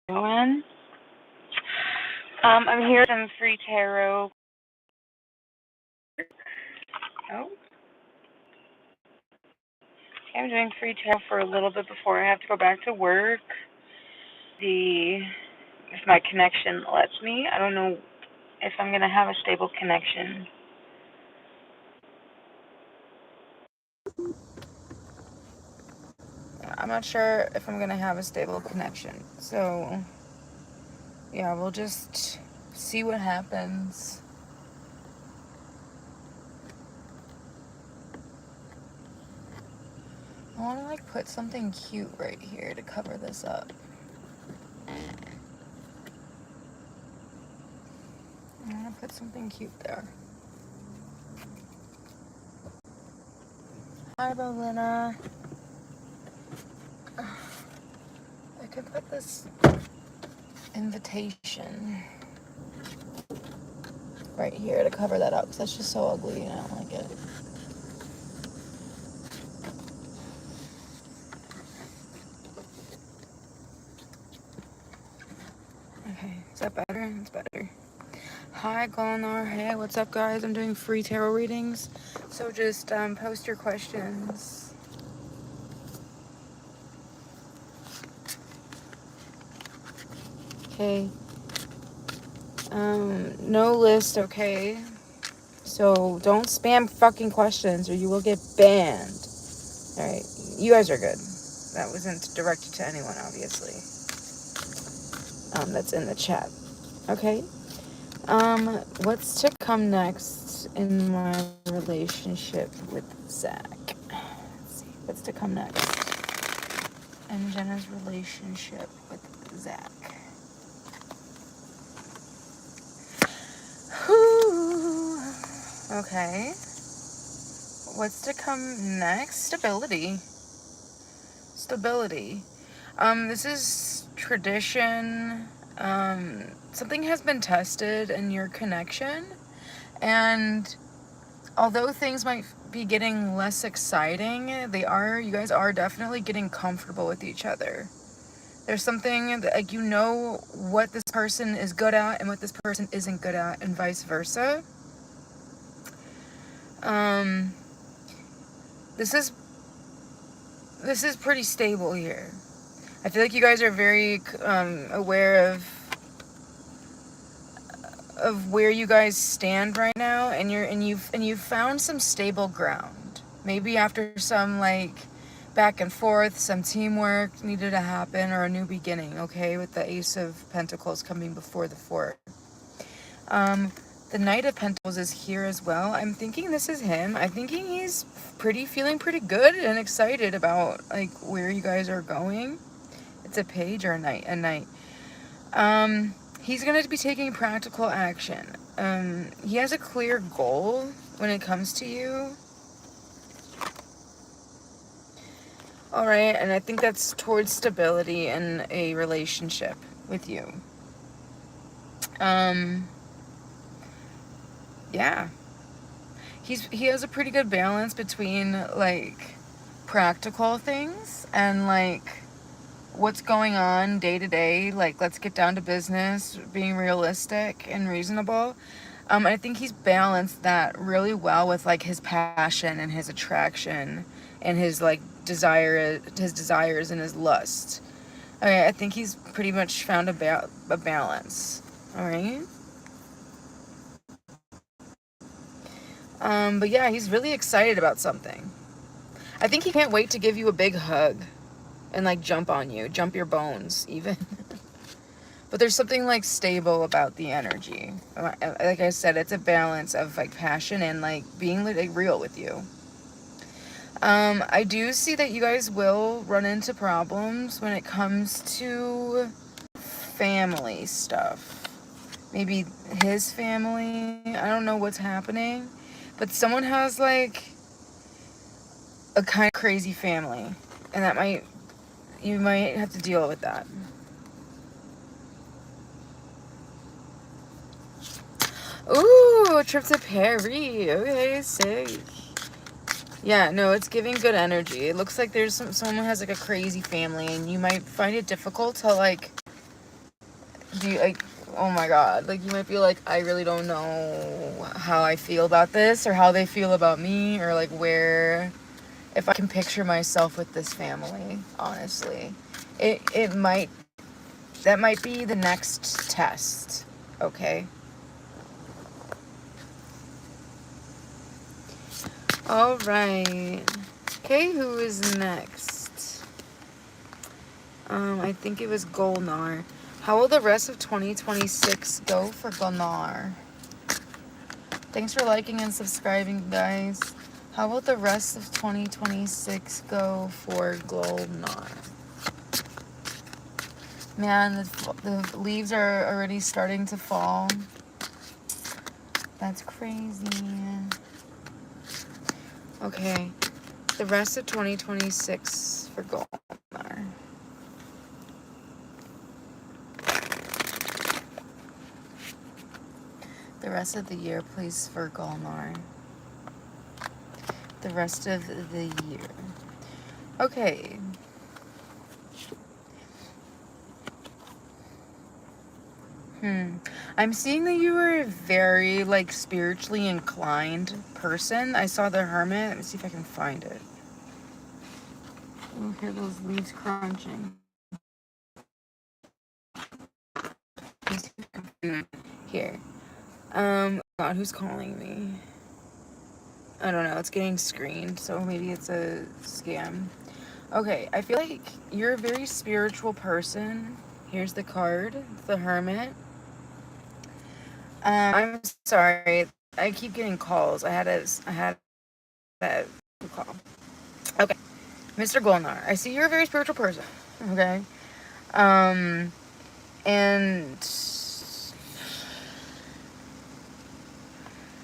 I'm here with some free tarot. Oh, I'm doing free tarot for a little bit before I have to go back to work. See if my connection lets me. I don't know if I'm going to have a stable connection. I'm not sure if I'm going to have a stable connection. So, yeah, we'll just see what happens. I want to put something cute right here to cover this up. I want to put something cute there. Hi, Belinda. I could put this invitation right here to cover that up because that's just so ugly and I don't like it. Okay, is that better? It's better. Hi, Golnar. Hey, what's up, guys? I'm doing free tarot readings, so just post your questions. Okay. No list, okay? So don't spam fucking questions or you will get banned. Alright, you guys are good. That wasn't directed to anyone, obviously. That's in the chat. Okay? What's to come next in my relationship with Zach? Let's see, what's to come next in Jenna's relationship with Zach? Whew. Okay. What's to come next? Stability. Stability. This is tradition. Something has been tested in your connection, and although things might be getting less exciting, you guys are definitely getting comfortable with each other. There's something that, like, you know what this person is good at and what this person isn't good at, and vice versa. This is pretty stable here. I feel like you guys are very aware of where you guys stand right now, and you've found some stable ground. Maybe after some back and forth, some teamwork needed to happen, or a new beginning. Okay, with the Ace of Pentacles coming before the Four. The Knight of Pentacles is here as well. I'm thinking this is him. I'm thinking he's feeling pretty good and excited about where you guys are going. It's a page or a knight? A knight. He's going to be taking practical action. He has a clear goal when it comes to you. Alright, and I think that's towards stability in a relationship with you. Yeah. He has a pretty good balance between, practical things and, what's going on day to day. Let's get down to business, being realistic and reasonable. I think he's balanced that really well with, his passion and his attraction and his, his desires and his lust. Okay, I think he's pretty much found a balance. Alright? But yeah, he's really excited about something. I think he can't wait to give you a big hug and jump on you, jump your bones even. But there's something stable about the energy. Like I said, it's a balance of passion and being real with you. I do see that you guys will run into problems when it comes to family stuff. Maybe his family. I don't know what's happening. But someone has a kind of crazy family. And you might have to deal with that. Ooh, a trip to Paris. Okay, sick. Yeah, no, it's giving good energy. It looks like there's someone has a crazy family, and you might find it difficult to do you, like, oh my god, like, you might be like, I really don't know how I feel about this, or how they feel about me, or like where, if I can picture myself with this family, honestly. It might, that might be the next test, okay? All right. Okay, who is next? I think it was Golnar. How will the rest of 2026 go for Golnar? Thanks for liking and subscribing, guys. How will the rest of 2026 go for Golnar? Man, the leaves are already starting to fall. That's crazy. Okay, the rest of 2026 for Golnar. The rest of the year, please, for Golnar. The rest of the year. Okay. I'm seeing that you are a very, like, spiritually inclined person. I saw the Hermit. Let me see if I can find it. Oh, hear those leaves crunching. Here. God, who's calling me? I don't know. It's getting screened, so maybe it's a scam. Okay, I feel like you're a very spiritual person. Here's the card, the Hermit. I'm sorry. I keep getting calls. I had that call. Okay, Mr. Golnar. I see you're a very spiritual person. Okay, and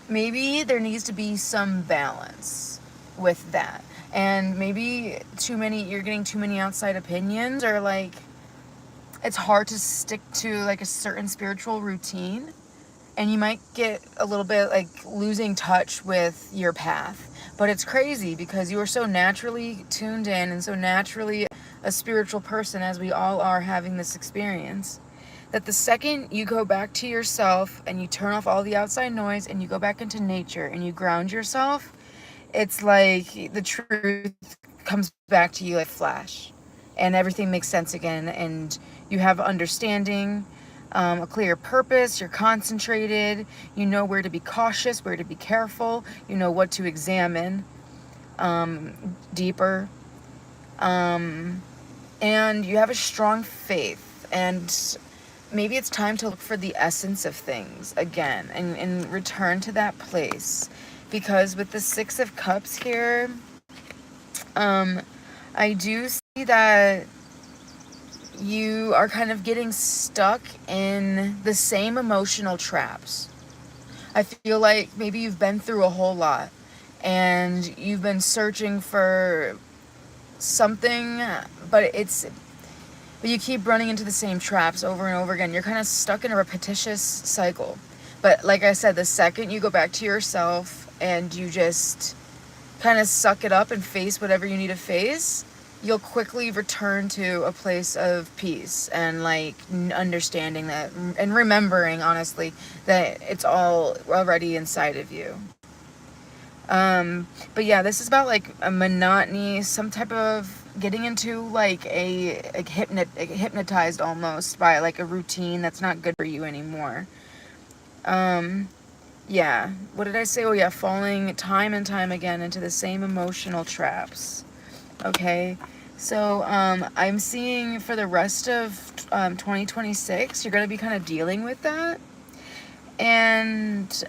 maybe there needs to be some balance with that. And maybe you're getting too many outside opinions, or like it's hard to stick to like a certain spiritual routine, and you might get a little bit like losing touch with your path. But it's crazy because you are so naturally tuned in and so naturally a spiritual person, as we all are having this experience, that the second you go back to yourself and you turn off all the outside noise and you go back into nature and you ground yourself, it's like the truth comes back to you like flash, and everything makes sense again, and you have understanding, a clear purpose, you're concentrated, you know where to be cautious, where to be careful, you know what to examine deeper, and you have a strong faith, and maybe it's time to look for the essence of things again and return to that place. Because with the Six of Cups here, I do see that you are kind of getting stuck in the same emotional traps. I feel like maybe you've been through a whole lot and you've been searching for something, but you keep running into the same traps over and over again. You're kind of stuck in a repetitious cycle. But like I said, the second you go back to yourself and you just kind of suck it up and face whatever you need to face, you'll quickly return to a place of peace and like understanding that, and remembering, honestly, that it's all already inside of you. But yeah, this is about like a monotony, some type of getting into like hypnotized almost by like a routine that's not good for you anymore. Yeah, what did I say? Oh yeah, falling time and time again into the same emotional traps. Okay, so I'm seeing for the rest of 2026, you're going to be kind of dealing with that. And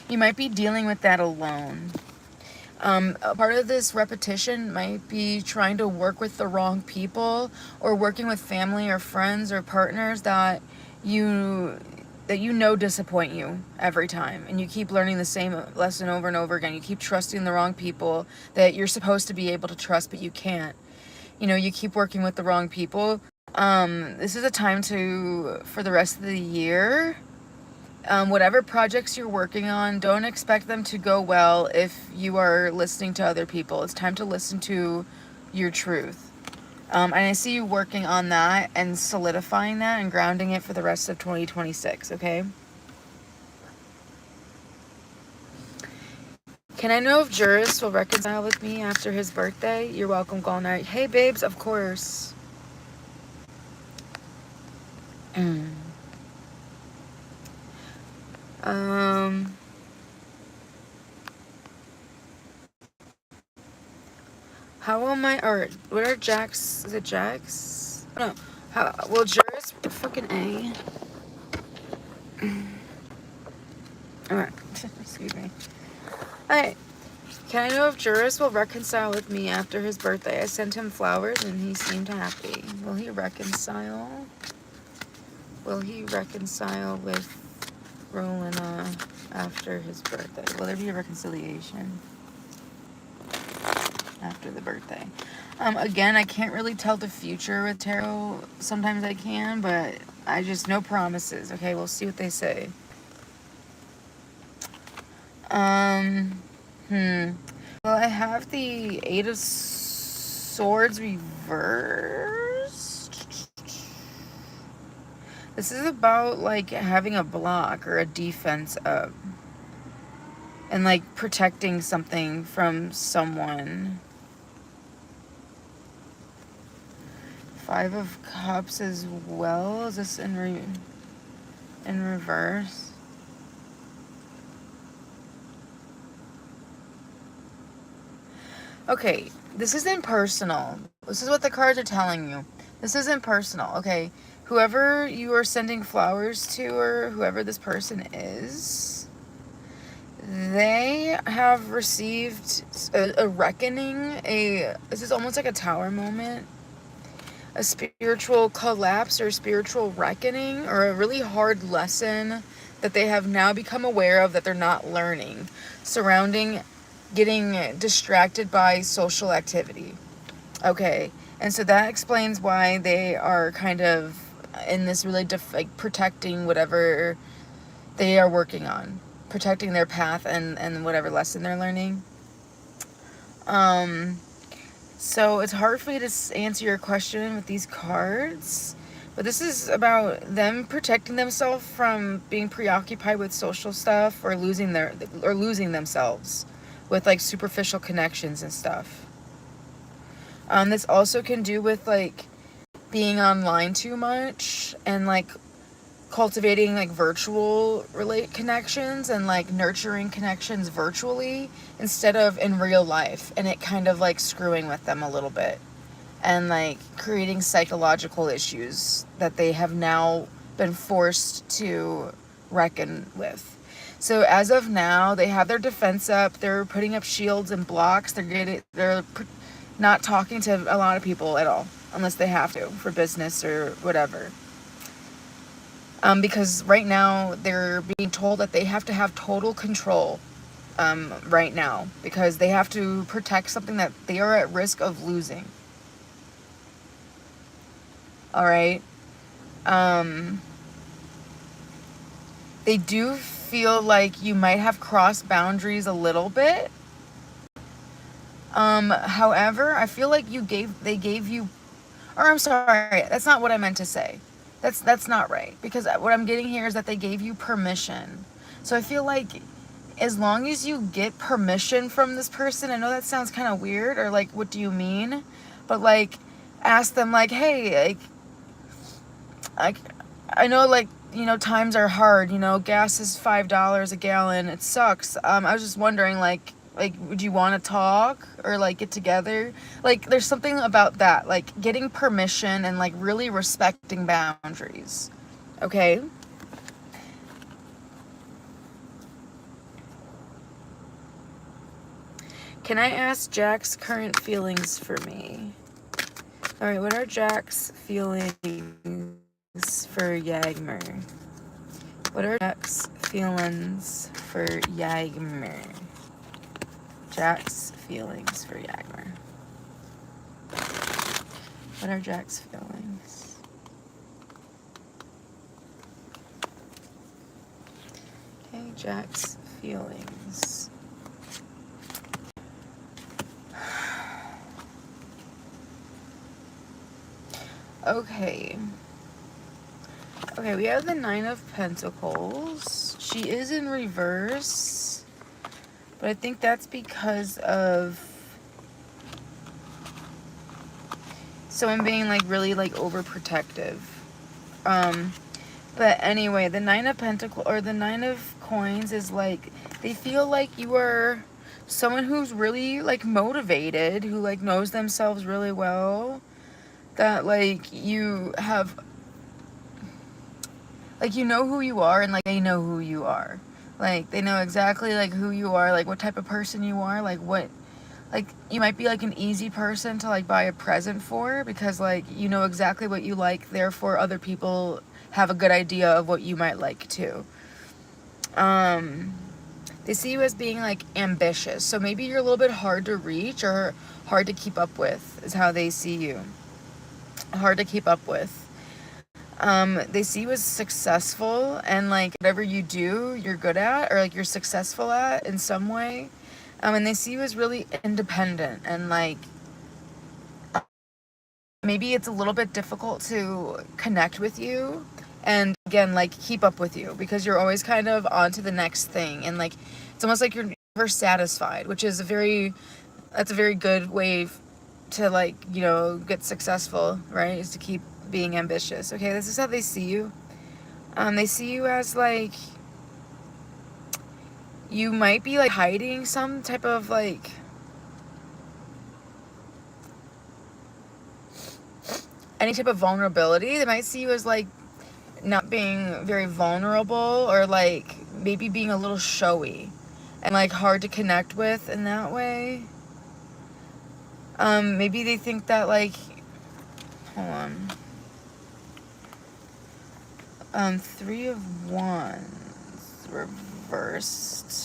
you might be dealing with that alone. A part of this repetition might be trying to work with the wrong people, or working with family or friends or partners that you disappoint you every time, and you keep learning the same lesson over and over again. You keep trusting the wrong people that you're supposed to be able to trust, but you can't. You keep working with the wrong people. This is a time for the rest of the year, whatever projects you're working on, don't expect them to go well if you are listening to other people. It's time to listen to your truth. And I see you working on that and solidifying that and grounding it for the rest of 2026, okay? Can I know if Juris will reconcile with me after his birthday? You're welcome, Golnight. Hey, babes, of course. How will my, or what are Jack's, is it Jack's? No, how, will Juris, fucking A. Alright, excuse me. Alright, can I know if Juris will reconcile with me after his birthday? I sent him flowers and he seemed happy. Will he reconcile? Will he reconcile with Rolina after his birthday? Will there be a reconciliation after the birthday? Again, I can't really tell the future with tarot. Sometimes I can, but I just, no promises. Okay, we'll see what they say. Well, I have the 8 of Swords reversed. This is about, like, having a block or a defense up. And, like, protecting something from someone. 5 of Cups as well. Is this in reverse? Okay, this isn't personal. This is what the cards are telling you. This isn't personal, okay? Whoever you are sending flowers to, or whoever this person is, they have received a reckoning, this is almost like a tower moment, a spiritual collapse or spiritual reckoning, or a really hard lesson that they have now become aware of that they're not learning, surrounding getting distracted by social activity. Okay, and so that explains why they are kind of in this really like protecting whatever they are working on, protecting their path and whatever lesson they're learning. So it's hard for me to answer your question with these cards, but this is about them protecting themselves from being preoccupied with social stuff or losing themselves with like superficial connections and stuff. This also can do with like being online too much and like cultivating like virtual connections and like nurturing connections virtually instead of in real life, and it kind of like screwing with them a little bit and like creating psychological issues that they have now been forced to reckon with. So as of now, they have their defense up. They're putting up shields and blocks. They're not talking to a lot of people at all, unless they have to for business or whatever. Because right now they're being told that they have to have total control right now because they have to protect something that they are at risk of losing. All right. They do feel like you might have crossed boundaries a little bit. However, I feel like they gave you, or I'm sorry, that's not what I meant to say. That's not right, because what I'm getting here is that they gave you permission. So I feel like as long as you get permission from this person, I know that sounds kind of weird, or like, what do you mean? But like, ask them like, hey, like, I know like, you know, times are hard, you know, gas is $5 a gallon. It sucks. I was just wondering like, would you want to talk or like get together? Like, there's something about that, like getting permission and like really respecting boundaries. Okay. Can I ask Jack's current feelings for me? All right. What are Jack's feelings for Yagmer? What are Jack's feelings for Yagmer? Jack's feelings for Yagmer. What are Jack's feelings? Okay, Jack's feelings. Okay. Okay, we have the Nine of Pentacles. She is in reverse, but I think that's because of someone being like really like overprotective. But anyway, the Nine of Pentacles or the Nine of Coins is like they feel like you are someone who's really like motivated, who like knows themselves really well, that like you have like you know who you are and like they know who you are. Like they know exactly like who you are, like what type of person you are, like what like you might be like an easy person to like buy a present for because like you know exactly what you like, therefore other people have a good idea of what you might like too. They see you as being like ambitious, so maybe you're a little bit hard to reach or hard to keep up with is how they see you. Hard to keep up with. They see you as successful and like whatever you do you're good at or like you're successful at in some way. And they see you as really independent and like maybe it's a little bit difficult to connect with you and again like keep up with you because you're always kind of on to the next thing and like it's almost like you're never satisfied, which is that's a very good way to like, you know, get successful, right? Is to keep being ambitious. Okay, this is how they see you. They see you as like you might be like hiding some type of like any type of vulnerability. They might see you as like not being very vulnerable or like maybe being a little showy and like hard to connect with in that way. Maybe they think that like, hold on. Three of Wands reversed.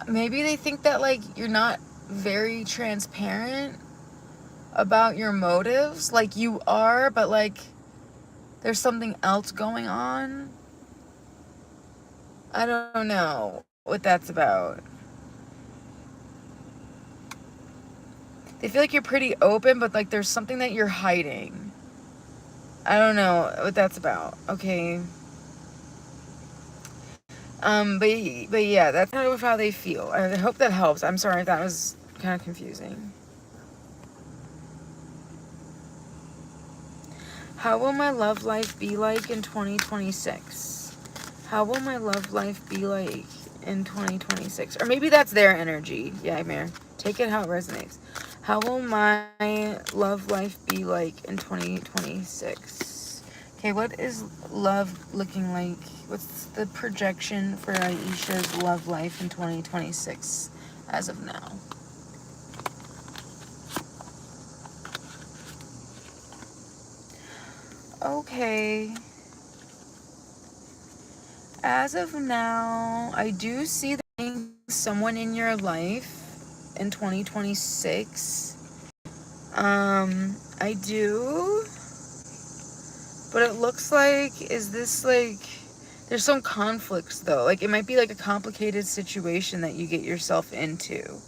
Maybe they think that like you're not very transparent about your motives. Like you are, but like there's something else going on. I don't know what that's about. They feel like you're pretty open, but like there's something that you're hiding. I don't know what that's about. Okay. But yeah, that's kind of how they feel. I hope that helps. I'm sorry if that was kind of confusing. How will my love life be like in 2026? How will my love life be like in 2026? Or maybe that's their energy. Yeah, Mare. Take it how it resonates. How will my love life be like in 2026? Okay, what is love looking like? What's the projection for Aisha's love life in 2026 as of now? Okay. As of now, I do see someone in your life in 2026. I do. But it looks like, is this like, there's some conflicts though. Like it might be like a complicated situation that you get yourself into.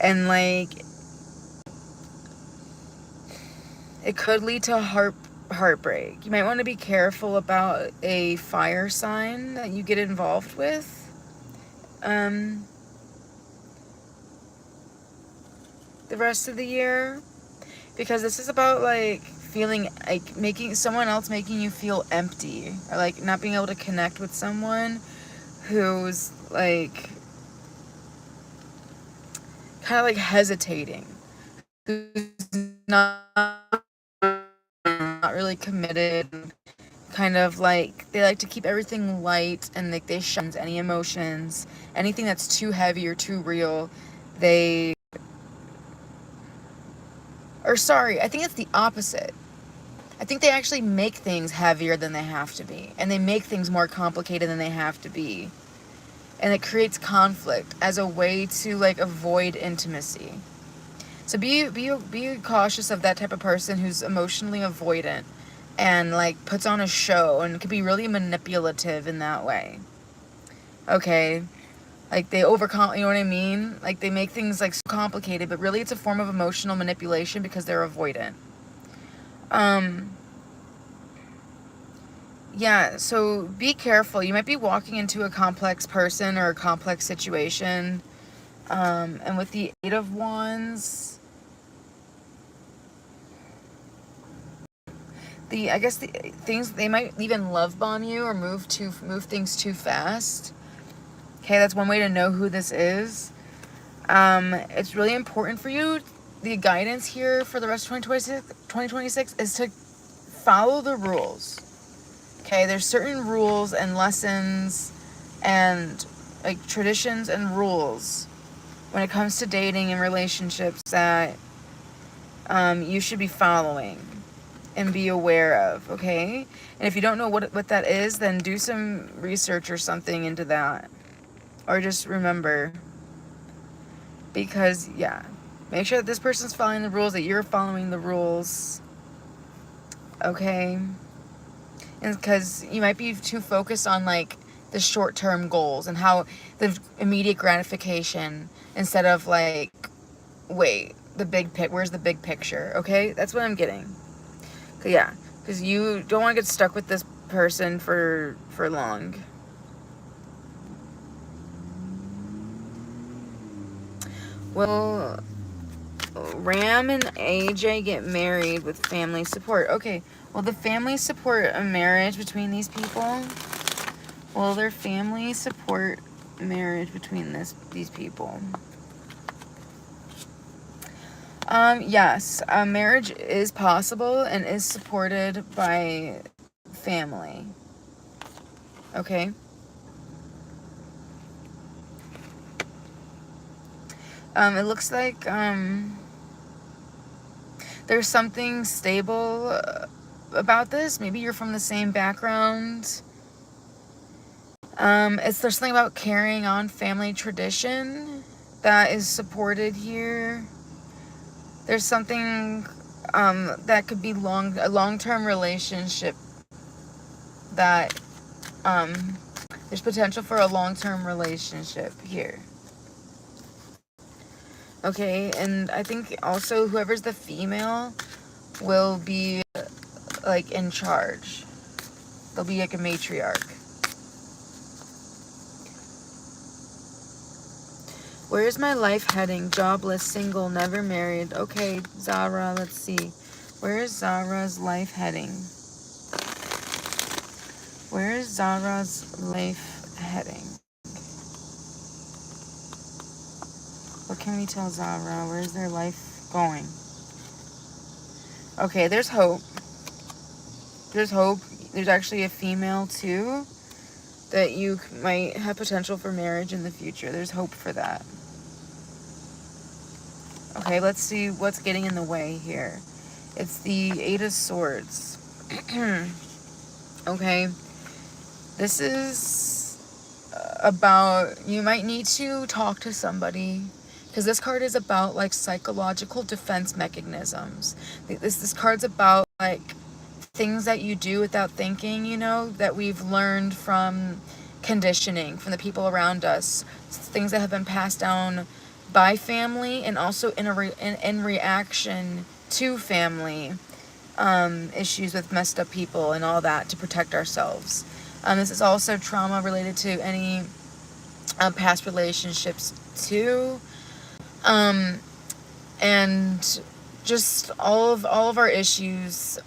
And like, it could lead to heartbreak. You might want to be careful about a fire sign that you get involved with. The rest of the year. Because this is about like feeling like making someone else making you feel empty or like not being able to connect with someone who's like kind of like hesitating, who's not really committed, kind of like they like to keep everything light and like they shun any emotions, anything that's too heavy or too real. I think it's the opposite. I think they actually make things heavier than they have to be. And they make things more complicated than they have to be. And it creates conflict as a way to like avoid intimacy. So be cautious of that type of person who's emotionally avoidant and like puts on a show and could be really manipulative in that way. Okay. Like they overcome, you know what I mean? Like they make things like so complicated, but really it's a form of emotional manipulation because they're avoidant. Yeah, so be careful. You might be walking into a complex person or a complex situation. And with the Eight of Wands, I guess the things, they might even love bomb you or move things too fast. Okay, that's one way to know who this is. It's really important for you. The guidance here for the rest of 2026 is to follow the rules. Okay, there's certain rules and lessons and like traditions and rules when it comes to dating and relationships that you should be following and be aware of, okay? And if you don't know what that is, then do some research or something into that. Or just remember. Because, yeah, make sure that this person's following the rules, that you're following the rules, okay? And because you might be too focused on, like, the short-term goals and how the immediate gratification instead of, like, wait, where's the big picture, okay? That's what I'm getting. Yeah, because you don't want to get stuck with this person for long. Will Ram and AJ get married with family support? Okay, will the family support a marriage between these people? Will their family support marriage between these people? Yes, marriage is possible and is supported by family. Okay. It looks like there's something stable about this. Maybe you're from the same background. There's something about carrying on family tradition that is supported here. There's something that could be a long-term relationship that there's potential for a long-term relationship here. Okay, and I think also whoever's the female will be like in charge. They'll be like a matriarch. Where's my life heading? Jobless, single, never married. Okay, Zara, let's see. Where is Zara's life heading? Where is Zara's life heading? What can we tell Zara? Where's their life going? Okay, there's hope. There's hope. There's actually a female too that you might have potential for marriage in the future. There's hope for that. Okay, let's see what's getting in the way here. It's the Eight of Swords. Okay, this is about, you might need to talk to somebody, because this card is about like psychological defense mechanisms. This card's about like things that you do without thinking, you know, that we've learned from conditioning, from the people around us, things that have been passed down by family and also in reaction to family issues with messed up people and all that to protect ourselves. This is also trauma related to any past relationships too, and just all of our issues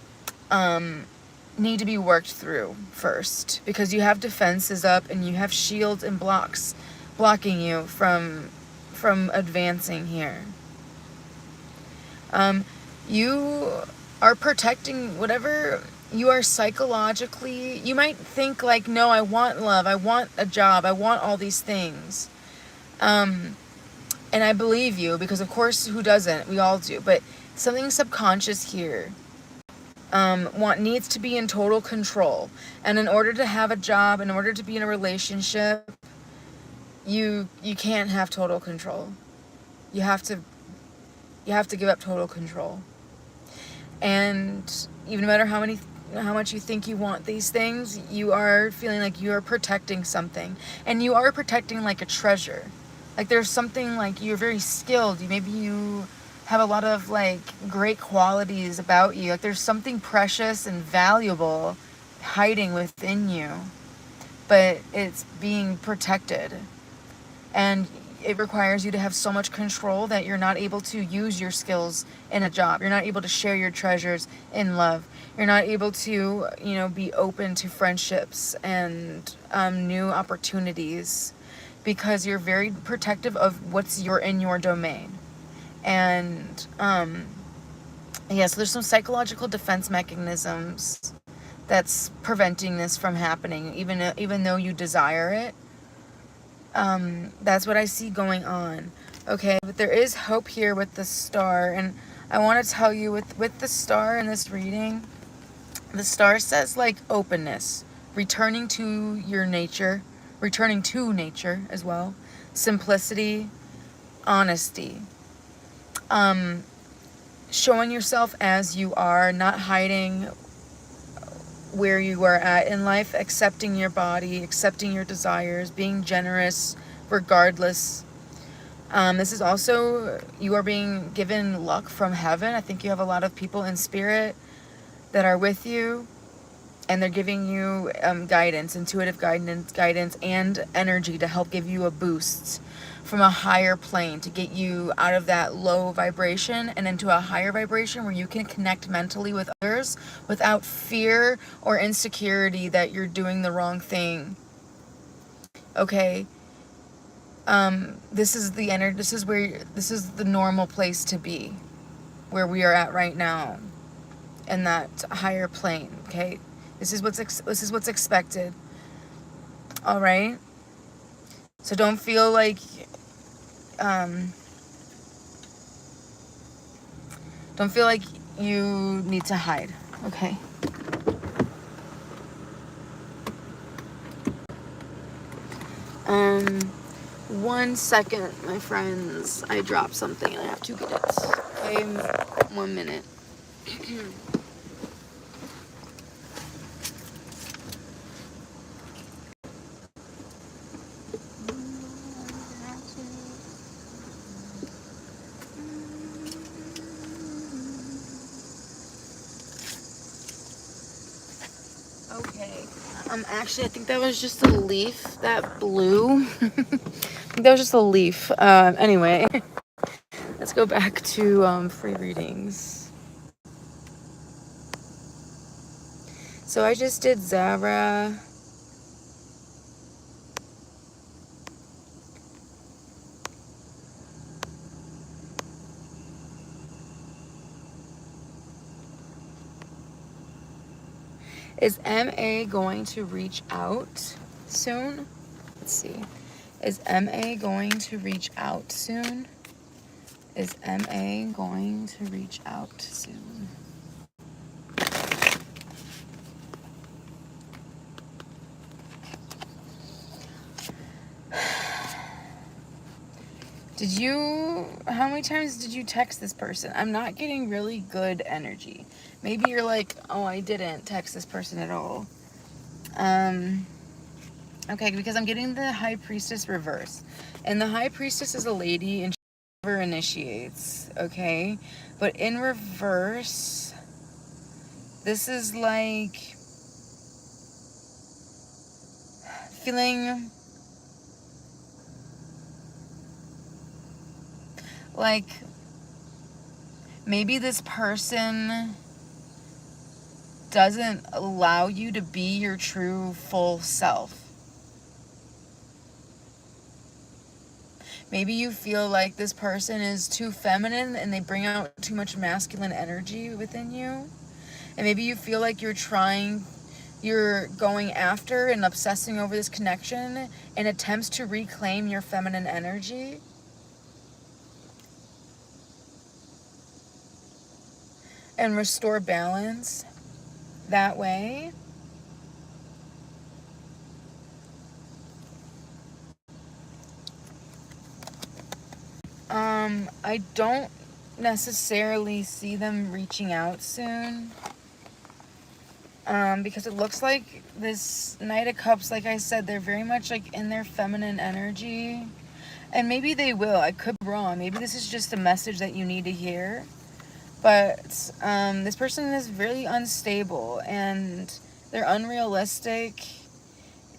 need to be worked through first, because you have defenses up and you have shields and blocks blocking you from advancing here. You are protecting whatever you are psychologically. You might think like, no, I want love, I want a job, I want all these things. And I believe you, because of course, who doesn't? We all do. But something subconscious here needs to be in total control. And in order to have a job, in order to be in a relationship, you can't have total control. You have to give up total control. And even no matter how many how much you think you want these things, you are feeling like you are protecting something, and you are protecting like a treasure. Like there's something, like you're very skilled. Maybe you have a lot of like great qualities about you. Like there's something precious and valuable hiding within you, but it's being protected. And it requires you to have so much control that you're not able to use your skills in a job. You're not able to share your treasures in love. You're not able to, you know, be open to friendships and new opportunities, because you're very protective of what's in your domain. And yeah, so there's some psychological defense mechanisms that's preventing this from happening, even though you desire it. That's what I see going on. Okay, but there is hope here with the star, and I want to tell you with the star in this reading, the star says like openness, returning to your nature, returning to nature as well, simplicity, honesty, showing yourself as you are, not hiding where you are at in life, accepting your body, accepting your desires, being generous regardless. This is also, you are being given luck from heaven. I think you have a lot of people in spirit that are with you, and they're giving you guidance, intuitive guidance and energy to help give you a boost from a higher plane, to get you out of that low vibration and into a higher vibration where you can connect mentally with others without fear or insecurity that you're doing the wrong thing. Okay, this is the energy. This is the normal place to be, where we are at right now, in that higher plane. Okay, this is what's expected. All right. So don't feel like you need to hide. Okay. 1 second, my friends. I dropped something and I have to get it. Okay, 1 minute. Okay. Actually, I think that was just a leaf that blew. I think that was just a leaf. Anyway, let's go back to free readings. So I just did Zara. Is MA going to reach out soon? Let's see. Is MA going to reach out soon? Is MA going to reach out soon? How many times did you text this person? I'm not getting really good energy. Maybe you're like, oh, I didn't text this person at all. Okay, because I'm getting the High Priestess reverse. And the High Priestess is a lady and she never initiates, okay? But in reverse, this is like feeling like maybe this person doesn't allow you to be your true full self. Maybe you feel like this person is too feminine and they bring out too much masculine energy within you. And maybe you feel like you're going after and obsessing over this connection in attempts to reclaim your feminine energy. And restore balance that way. I don't necessarily see them reaching out soon. because it looks like this Knight of Cups, like I said, they're very much like in their feminine energy. And maybe they will. I could be wrong. Maybe this is just a message that you need to hear. But this person is really unstable and they're unrealistic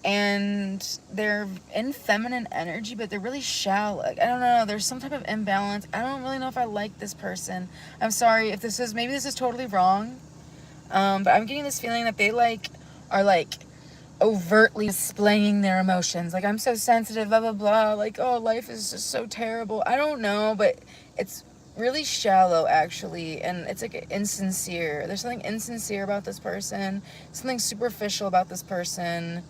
and they're in feminine energy, but they're really shallow. Like, I don't know. There's some type of imbalance. I don't really know if I like this person. I'm sorry if this is, maybe this is totally wrong. But I'm getting this feeling that they are overtly displaying their emotions. Like, I'm so sensitive, blah, blah, blah. Like, oh, life is just so terrible. I don't know, but it's really shallow, actually. And it's like insincere. There's something insincere about this person. Something superficial about this person.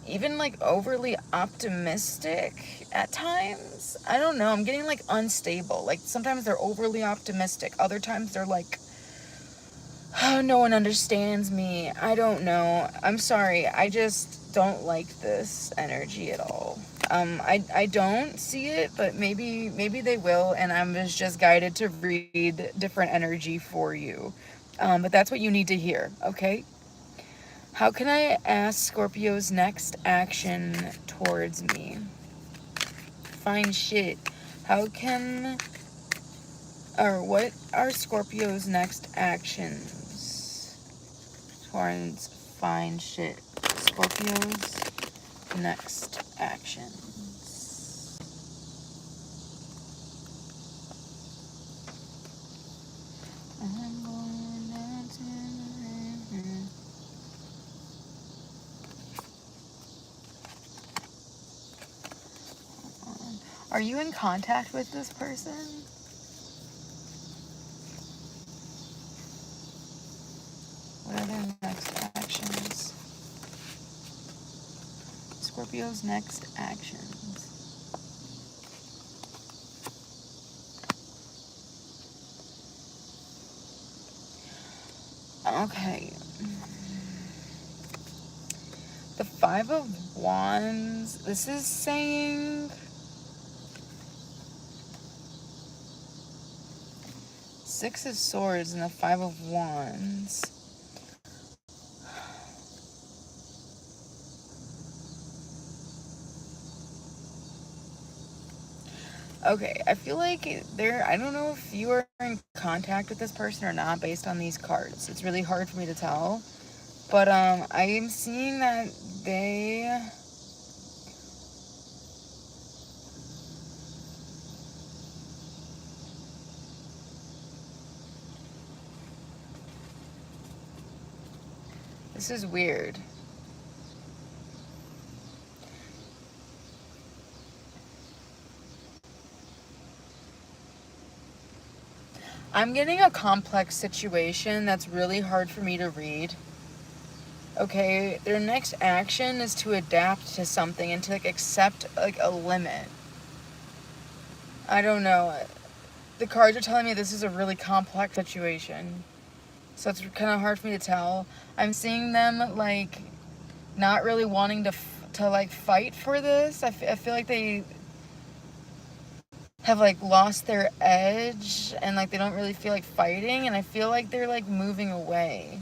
Even like overly optimistic at times. I don't know. I'm getting like unstable. Like, sometimes they're overly optimistic. Other times they're like, oh, no one understands me. I don't know. I'm sorry. I just don't like this energy at all. I don't see it, but maybe they will, and I'm just guided to read different energy for you. But that's what you need to hear, okay? How can I ask Scorpio's next action towards me? Fine shit. What are Scorpio's next actions towards fine shit? Scorpio's next actions. Are you in contact with this person? What are their next actions? Scorpio's next actions. Okay. The Five of Wands. This is saying Six of Swords and the Five of Wands. Okay, I feel like I don't know if you are in contact with this person or not based on these cards. It's really hard for me to tell. But I am seeing that they... This is weird. I'm getting a complex situation that's really hard for me to read. Okay, their next action is to adapt to something and to like accept like a limit. I don't know. The cards are telling me this is a really complex situation. So it's kind of hard for me to tell. I'm seeing them like not really wanting to like fight for this. I feel like they have like lost their edge and like they don't really feel like fighting, and I feel like they're like moving away.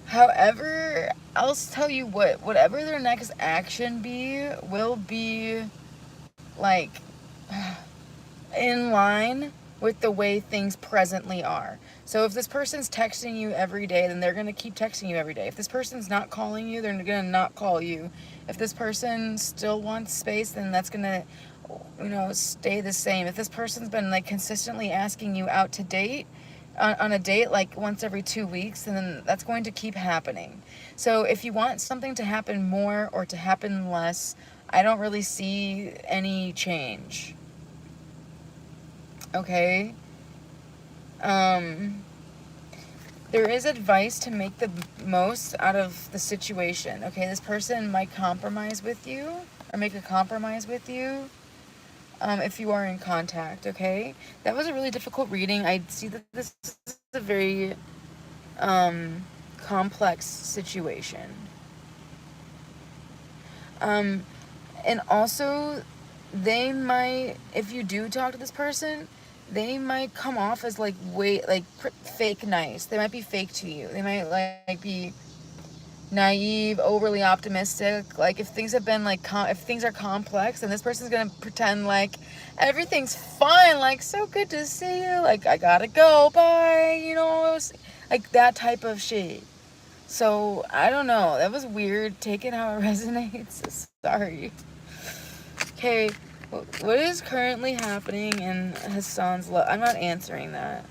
However, I'll tell you whatever their next action will be like in line with the way things presently are. So if this person's texting you every day, then they're going to keep texting you every day. If this person's not calling you, they're going to not call you. If this person still wants space, then that's going to, stay the same. If this person's been like consistently asking you out to date, on a date like once every 2 weeks, then that's going to keep happening. So if you want something to happen more or to happen less, I don't really see any change. Okay? There is advice to make the most out of the situation. Okay, this person might compromise with you or make a compromise with you if you are in contact, okay? That was a really difficult reading. I see that this is a very complex situation. And also, they might, if you do talk to this person, they might come off as like fake nice. They might be fake to you. They might like be naive, overly optimistic. Like if things have been like if things are complex, then this person's gonna pretend like everything's fine. Like, so good to see you. Like, I gotta go. Bye. You know, like that type of shit. So I don't know. That was weird. Take it how it resonates. Sorry. Okay, what is currently happening in Hassan's love? I'm not answering that.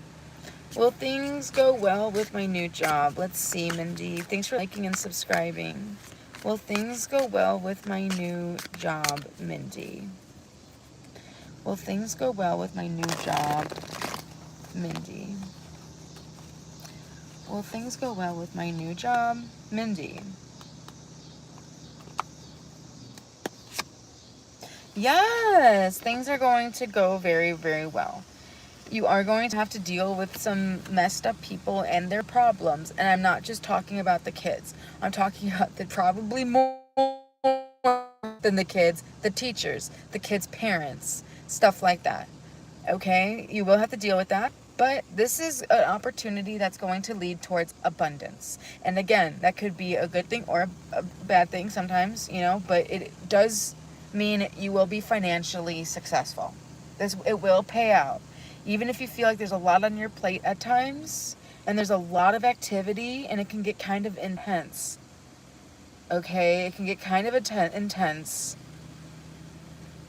Will things go well with my new job? Let's see, Mindy. Thanks for liking and subscribing. Will things go well with my new job, Mindy? Will things go well with my new job, Mindy? Will things go well with my new job, Mindy? Yes, things are going to go very, very well. You are going to have to deal with some messed up people and their problems. And I'm not just talking about the kids. I'm talking about probably more than the kids, the teachers, the kids' parents, stuff like that. Okay? You will have to deal with that. But this is an opportunity that's going to lead towards abundance. And again, that could be a good thing or a bad thing sometimes, you know, but it does mean you will be financially successful. It will pay out. Even if you feel like there's a lot on your plate at times and there's a lot of activity and it can get kind of intense. Okay, it can get kind of intense.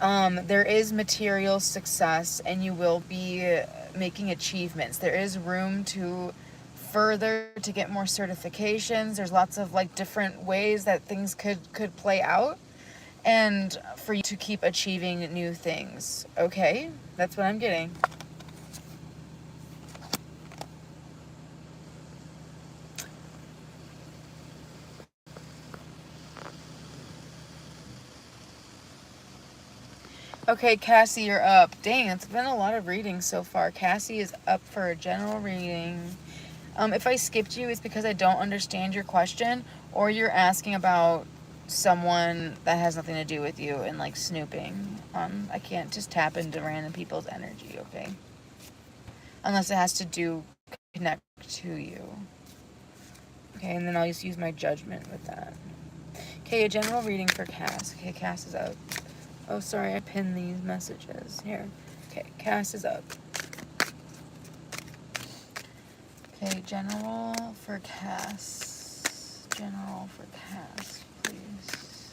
There is material success and you will be making achievements. There is room to further, to get more certifications. There's lots of like different ways that things could play out and for you to keep achieving new things. Okay, that's what I'm getting. Okay, Cassie, you're up. Dang, it's been a lot of readings so far. Cassie is up for a general reading. If I skipped you, it's because I don't understand your question, or you're asking about someone that has nothing to do with you and like snooping. I can't just tap into random people's energy, okay? Unless it has to connect to you. Okay, and then I'll just use my judgment with that. Okay, a general reading for Cass. Okay, Cass is up. Oh, sorry, I pinned these messages. Here. Okay, Cass is up. Okay, general for Cass. General for Cass, please.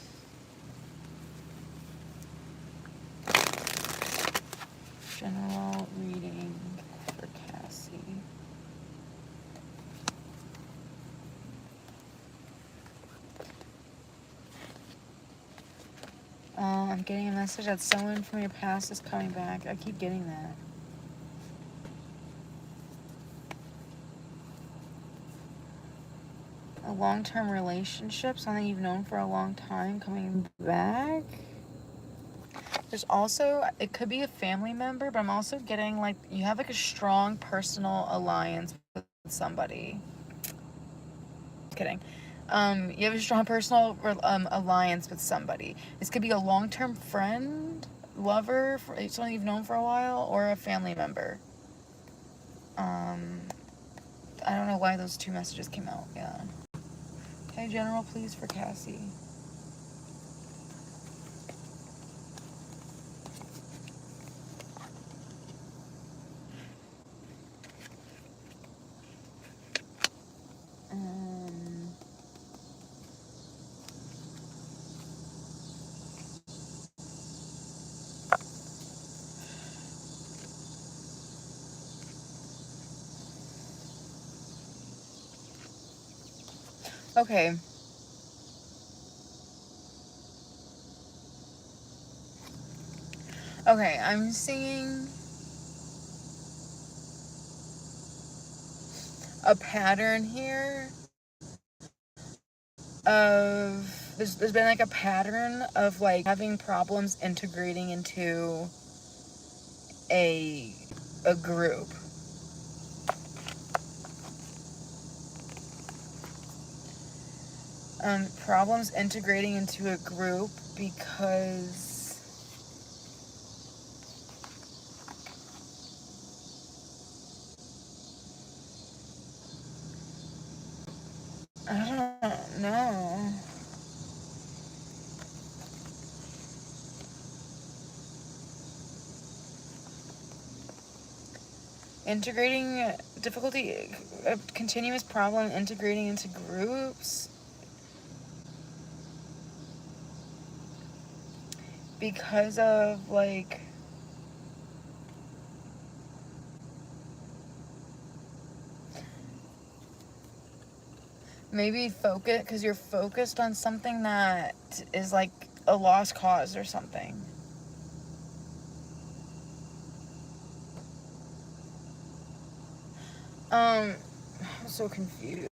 General reading for Cassie. I'm getting a message that someone from your past is coming back. I keep getting that. A long-term relationship, something you've known for a long time, coming back. There's also, it could be a family member, but I'm also getting like, you have like a strong personal alliance with somebody. Kidding. You have a strong personal alliance with somebody. This could be a long-term friend, lover, someone you've known for a while, or a family member. I don't know why those two messages came out. Yeah. Okay, general, please, for Cassie. Okay. Okay, I'm seeing a pattern here of there's been like a pattern of like having problems integrating into a group. Problems integrating into a group because integrating difficulty, a continuous problem integrating into groups because of like maybe focus because you're focused on something that is like a lost cause or something. I'm so confused.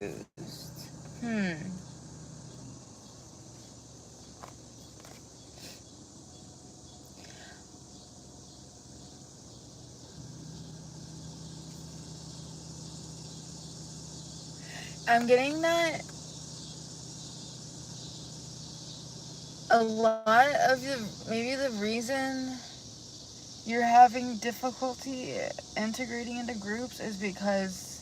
I'm getting that a lot of maybe the reason you're having difficulty integrating into groups is because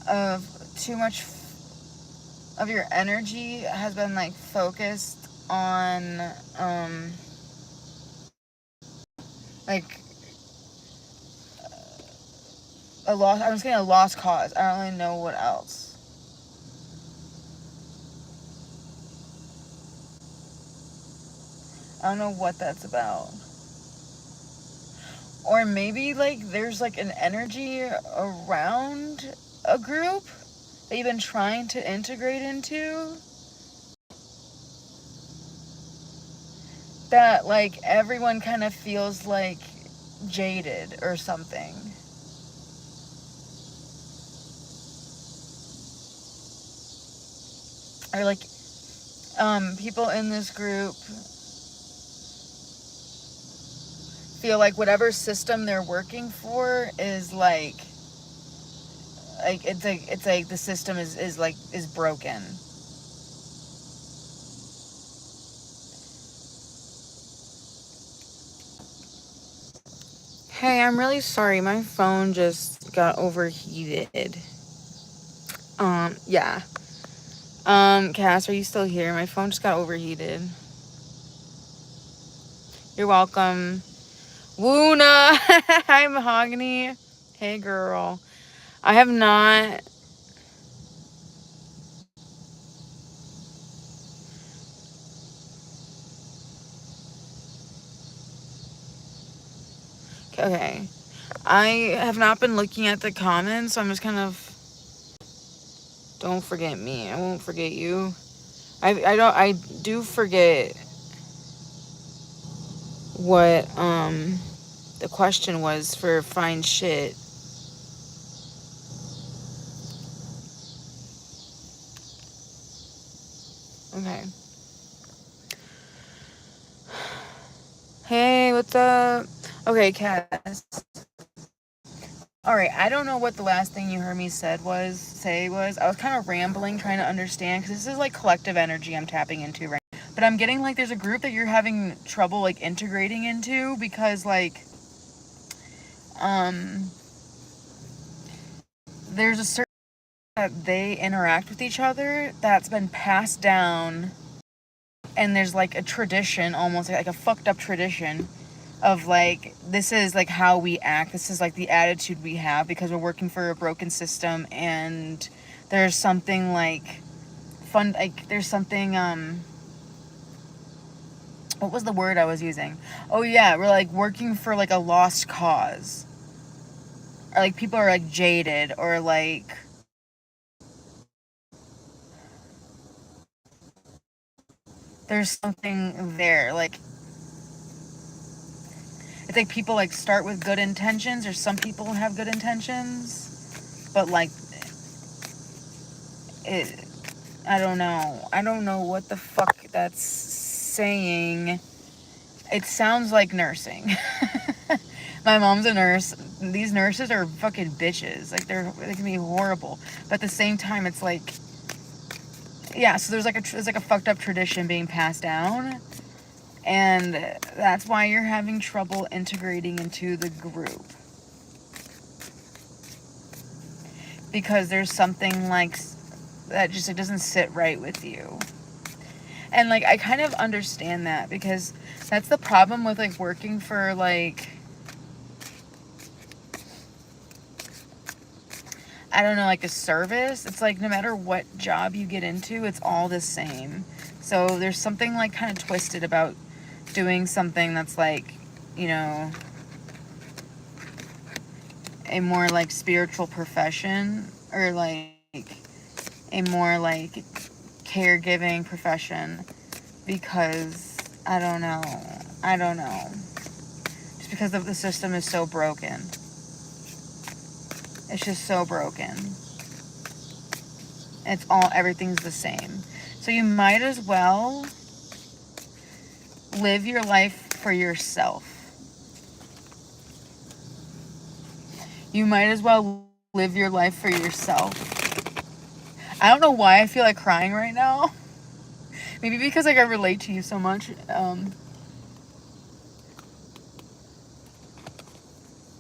of too much of your energy has been like focused on like I'm just getting a lost cause. I don't really know what else. I don't know what that's about. Or maybe like there's like an energy around a group that you've been trying to integrate into that like everyone kind of feels like jaded or something. Or like people in this group feel like whatever system they're working for is like it's like the system is broken. Hey, I'm really sorry. My phone just got overheated. Yeah. Cass, are you still here? My phone just got overheated. You're welcome. Woona! Hi, Mahogany. Hey, girl. I have not... Okay. I have not been looking at the comments, so I'm just kind of... Don't forget me. I won't forget you. I do forget what, the question was for find shit. Okay. Hey, what's up? Okay, Cass. Alright, I don't know what the last thing you heard me say was. I was kind of rambling, trying to understand, because this is like collective energy I'm tapping into right now. But I'm getting like there's a group that you're having trouble like integrating into because like there's a certain that they interact with each other that's been passed down, and there's like a tradition, almost like a fucked up tradition of like, this is like how we act, this is like the attitude we have because we're working for a broken system, and there's something like fun, like there's something what was the word I was using? Oh yeah, we're like working for like a lost cause, or like people are like jaded, or like there's something there, like it's like people like start with good intentions, or some people have good intentions, but like it, I don't know what the fuck that's saying. It sounds like nursing. My mom's a nurse. These nurses are fucking bitches. Like they can be horrible, but at the same time it's like, yeah, so there's like a fucked up tradition being passed down, and that's why you're having trouble integrating into the group. Because there's something like that just like doesn't sit right with you. And like I kind of understand that, because that's the problem with like working for like I don't know, like a service. It's like no matter what job you get into, it's all the same. So there's something like kind of twisted about doing something that's like, you know, a more like spiritual profession, or like a more like caregiving profession, because I don't know. Just because the system is so broken. It's just so broken. Everything's the same. So you might as well live your life for yourself. You might as well live your life for yourself. I don't know why I feel like crying right now. Maybe because like I relate to you so much.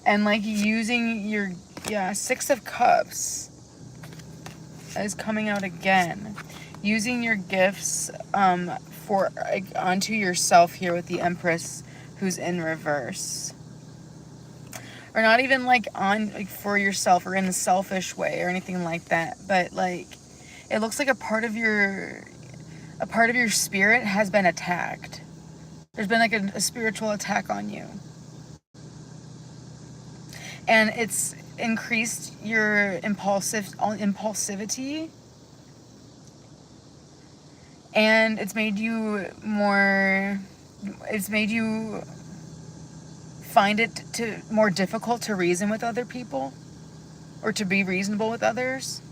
And like using your, yeah, Six of Cups is coming out again. Using your gifts for like, onto yourself here with the Empress, who's in reverse. Or not even like on like for yourself or in a selfish way or anything like that, but like it looks like a part of your spirit has been attacked. There's been like a spiritual attack on you. And it's increased your impulsivity, and it's made you find it more difficult to reason with other people, or to be reasonable with others.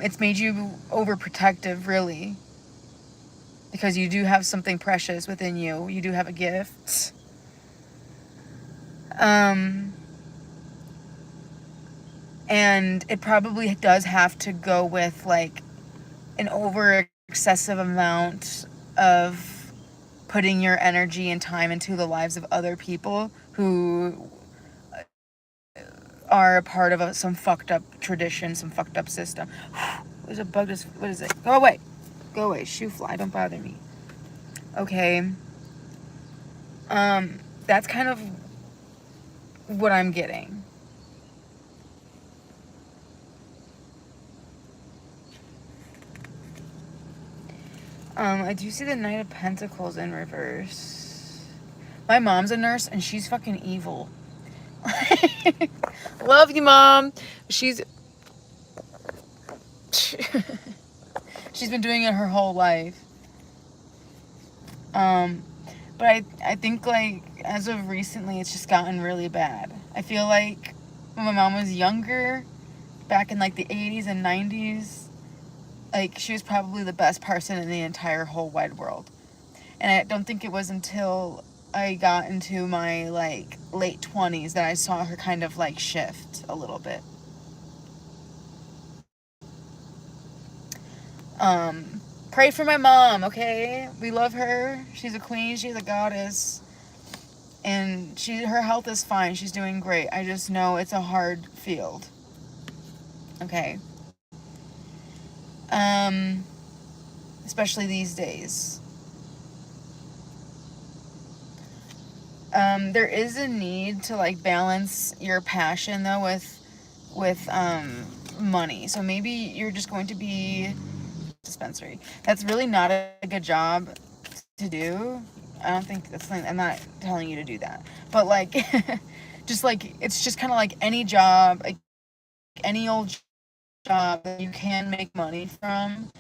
It's made you overprotective, really, because you do have something precious within you. You do have a gift. And it probably does have to go with like an over excessive amount of putting your energy and time into the lives of other people who are a part of some fucked up tradition, some fucked up system. There's a bug. What is it? Go away. Go away. Shoe fly. Don't bother me. Okay. That's kind of what I'm getting. I do see the Knight of Pentacles in reverse. My mom's a nurse and she's fucking evil. Love you, Mom. She's been doing it her whole life. But I think like as of recently it's just gotten really bad. I feel like when my mom was younger, back in like the 80s and 90s, like she was probably the best person in the entire whole wide world. And I don't think it was until I got into my like late 20s that I saw her kind of like shift a little bit. Pray for my mom, okay? We love her. She's a queen. She's a goddess. And her health is fine. She's doing great. I just know it's a hard field. Okay. Especially these days. There is a need to like balance your passion though with money. So maybe you're just going to be dispensary. That's really not a good job to do. I don't think that's something, I'm not telling you to do that. But like just like it's just kind of like any job, like any old job that you can make money from,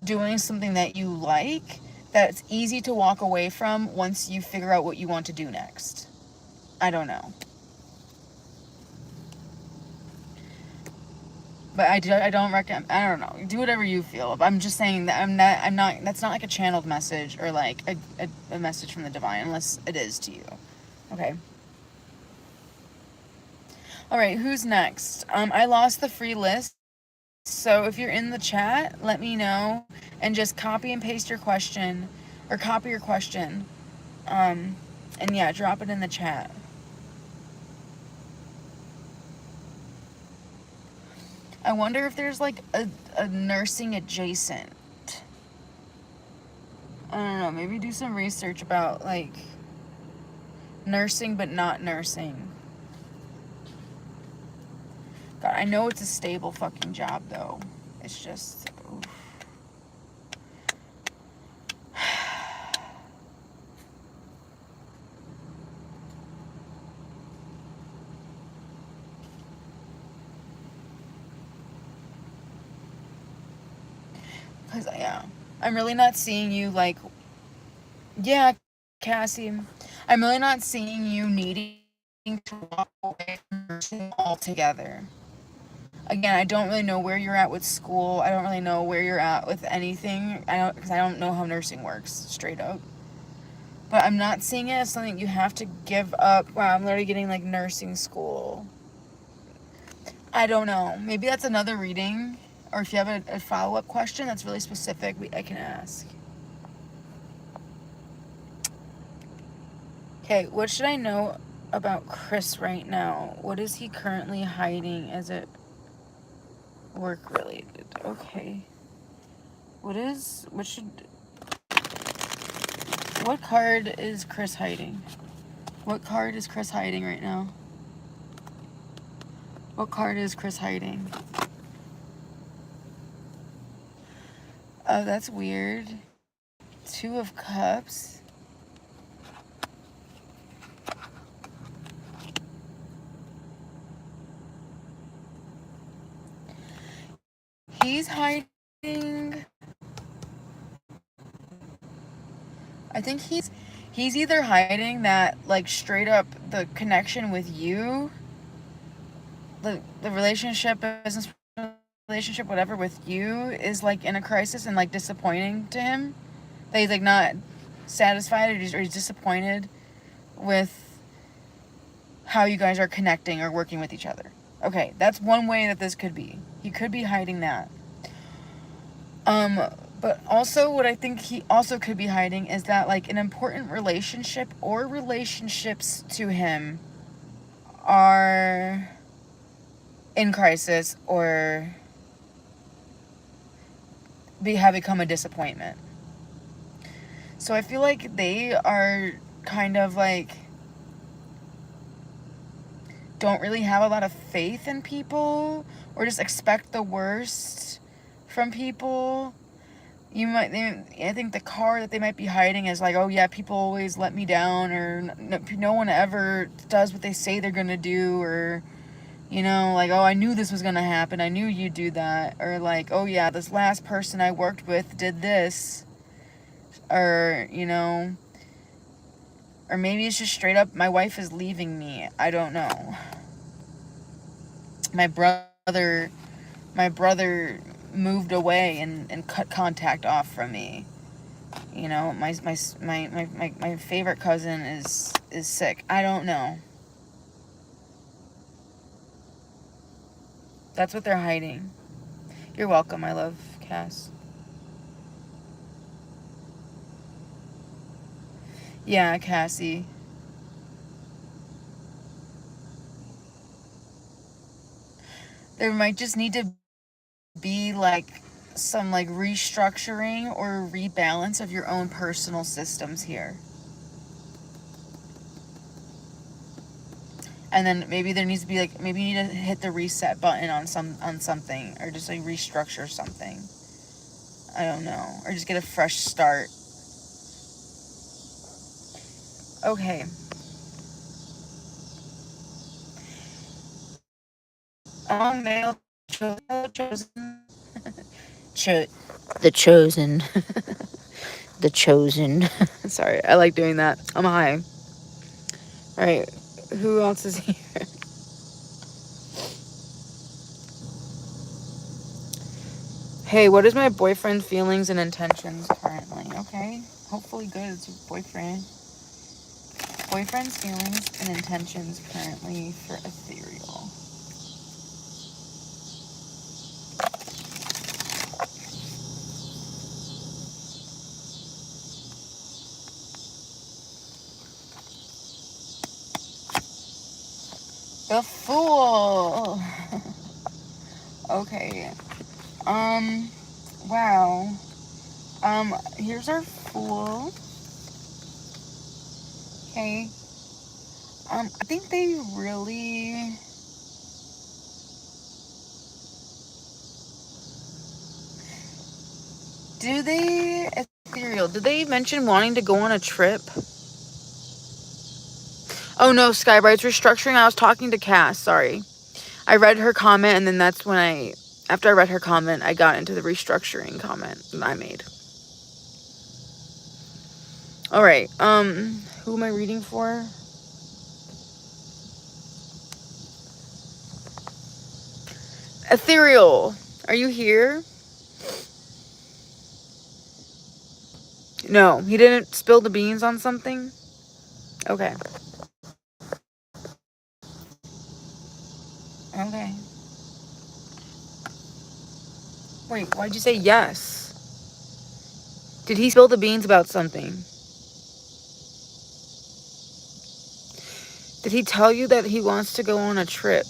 doing something that you like, that it's easy to walk away from once you figure out what you want to do next. I don't know. But I don't recommend, I don't know. Do whatever you feel. I'm just saying that I'm not, that's not like a channeled message or like a message from the divine, unless it is to you. Okay. All right, who's next? I lost the free list. So if you're in the chat, let me know and just copy and paste your question, or copy your question. And yeah, drop it in the chat. I wonder if there's like a nursing adjacent. I don't know, maybe do some research about like nursing but not nursing. God, I know it's a stable fucking job, though. It's just... Oof. Because, yeah, I'm really not seeing you, like... Yeah, Cassie. I'm really not seeing you needing to walk away from nursing altogether. Again, I don't really know where you're at with school. I don't really know where you're at with anything. Because I don't know how nursing works, straight up. But I'm not seeing it as something you have to give up. Wow, I'm literally getting, like, nursing school. I don't know. Maybe that's another reading. Or if you have a follow-up question that's really specific, I can ask. Okay, what should I know about Chris right now? What is he currently hiding as it work-related? Okay. What card is Chris hiding? What card is Chris hiding right now? What card is Chris hiding? Oh, that's weird. 2 of Cups. He's hiding... I think he's either hiding that, like, straight up the connection with you, the relationship, business relationship, whatever, with you is, like, in a crisis and, like, disappointing to him. That he's, like, not satisfied, or he's disappointed with how you guys are connecting or working with each other. Okay, that's one way that this could be. He could be hiding that. But also what I think he also could be hiding is that, like, an important relationship or relationships to him are in crisis or have become a disappointment. So I feel like they are kind of, like, don't really have a lot of faith in people, or just expect the worst from people. I think the card that they might be hiding is like, oh yeah, people always let me down, or no one ever does what they say they're gonna do, or, you know, like, oh, I knew this was gonna happen, I knew you'd do that, or like, oh yeah, this last person I worked with did this, or, you know, or maybe it's just straight up, my wife is leaving me. I don't know. My brother moved away and cut contact off from me. You know, my favorite cousin is sick. I don't know. That's what they're hiding. You're welcome, I love Cass. Yeah, Cassie. There might just need to be, like, some, like, restructuring or rebalance of your own personal systems here. And then maybe there needs to be, like, maybe you need to hit the reset button on something, or just, like, restructure something. I don't know. Or just get a fresh start. Okay. Male chosen. The chosen. The chosen. Sorry, I like doing that. I'm high. Alright, who else is here? Hey, what is my boyfriend's feelings and intentions currently? Okay, hopefully good. It's your boyfriend. Boyfriend's feelings and intentions currently for ethereal. The Fool. Okay. Wow. Here's our Fool. Okay. I think they really... Do they, Ethereal, did they mention wanting to go on a trip? Oh no, Skybright's restructuring. I was talking to Cass, sorry. I read her comment, and then that's when after I read her comment, I got into the restructuring comment that I made. All right, who am I reading for? Ethereal, are you here? No, he didn't spill the beans on something? Okay. Okay. Wait, why'd you say yes? Did he spill the beans about something? Did he tell you that he wants to go on a trip?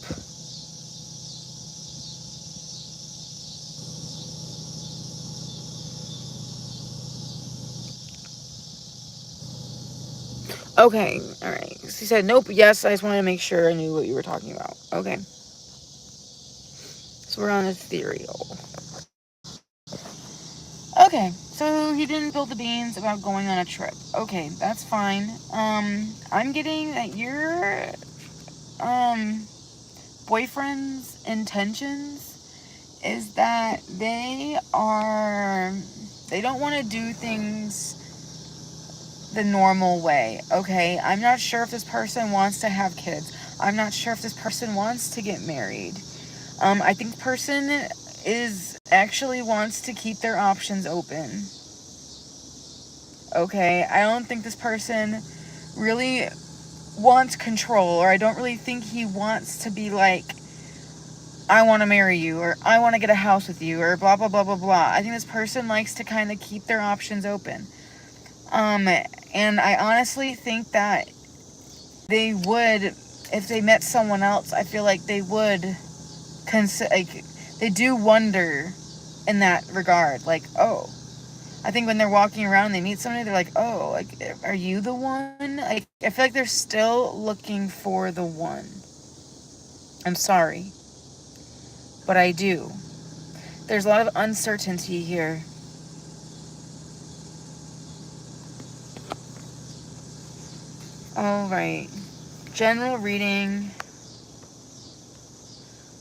Okay, alright. He said, nope, yes, I just wanted to make sure I knew what you were talking about. Okay. So we're on Ethereal. Okay, so he didn't spill the beans about going on a trip. Okay, that's fine. I'm getting that your, boyfriend's intentions is that they don't want to do things the normal way, okay? I'm not sure if this person wants to have kids. I'm not sure if this person wants to get married. I think the person actually wants to keep their options open. Okay, I don't think this person really wants control, or I don't really think he wants to be like, I want to marry you, or I want to get a house with you, or blah, blah, blah, blah, blah. I think this person likes to kind of keep their options open. And I honestly think that they would, if they met someone else, I feel like they would they do wonder in that regard. Like, oh, I think when they're walking around and they meet somebody, they're like, oh, like, are you the one? Like, I feel like they're still looking for the one. I'm sorry, but I do. There's a lot of uncertainty here. All right. General reading.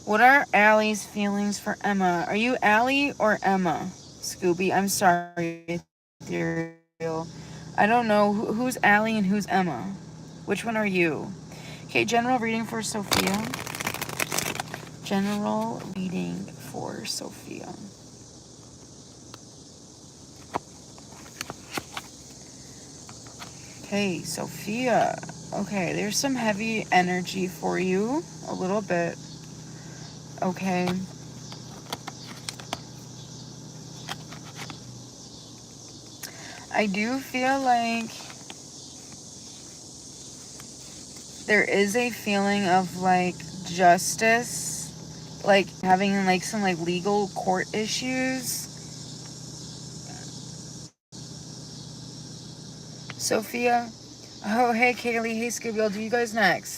What are Allie's feelings for Emma? Are you Allie or Emma? Scooby, I'm sorry. Ethereal. I don't know. Who's Allie and who's Emma? Which one are you? Okay, general reading for Sophia. General reading for Sophia. Okay, Sophia. Okay, there's some heavy energy for you. A little bit. Okay. I do feel like there is a feeling of like justice, like having like some like legal court issues. Sophia. Oh, hey Kaylee, hey Scooby, I'll do you guys next.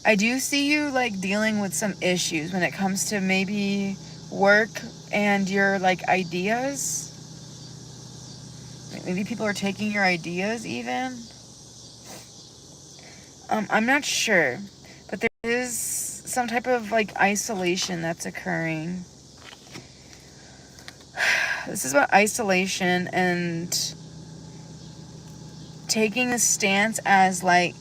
I do see you like dealing with some issues when it comes to maybe work and your like ideas. Maybe people are taking your ideas even. I'm not sure, but there is some type of like isolation that's occurring. This is about isolation and taking a stance as like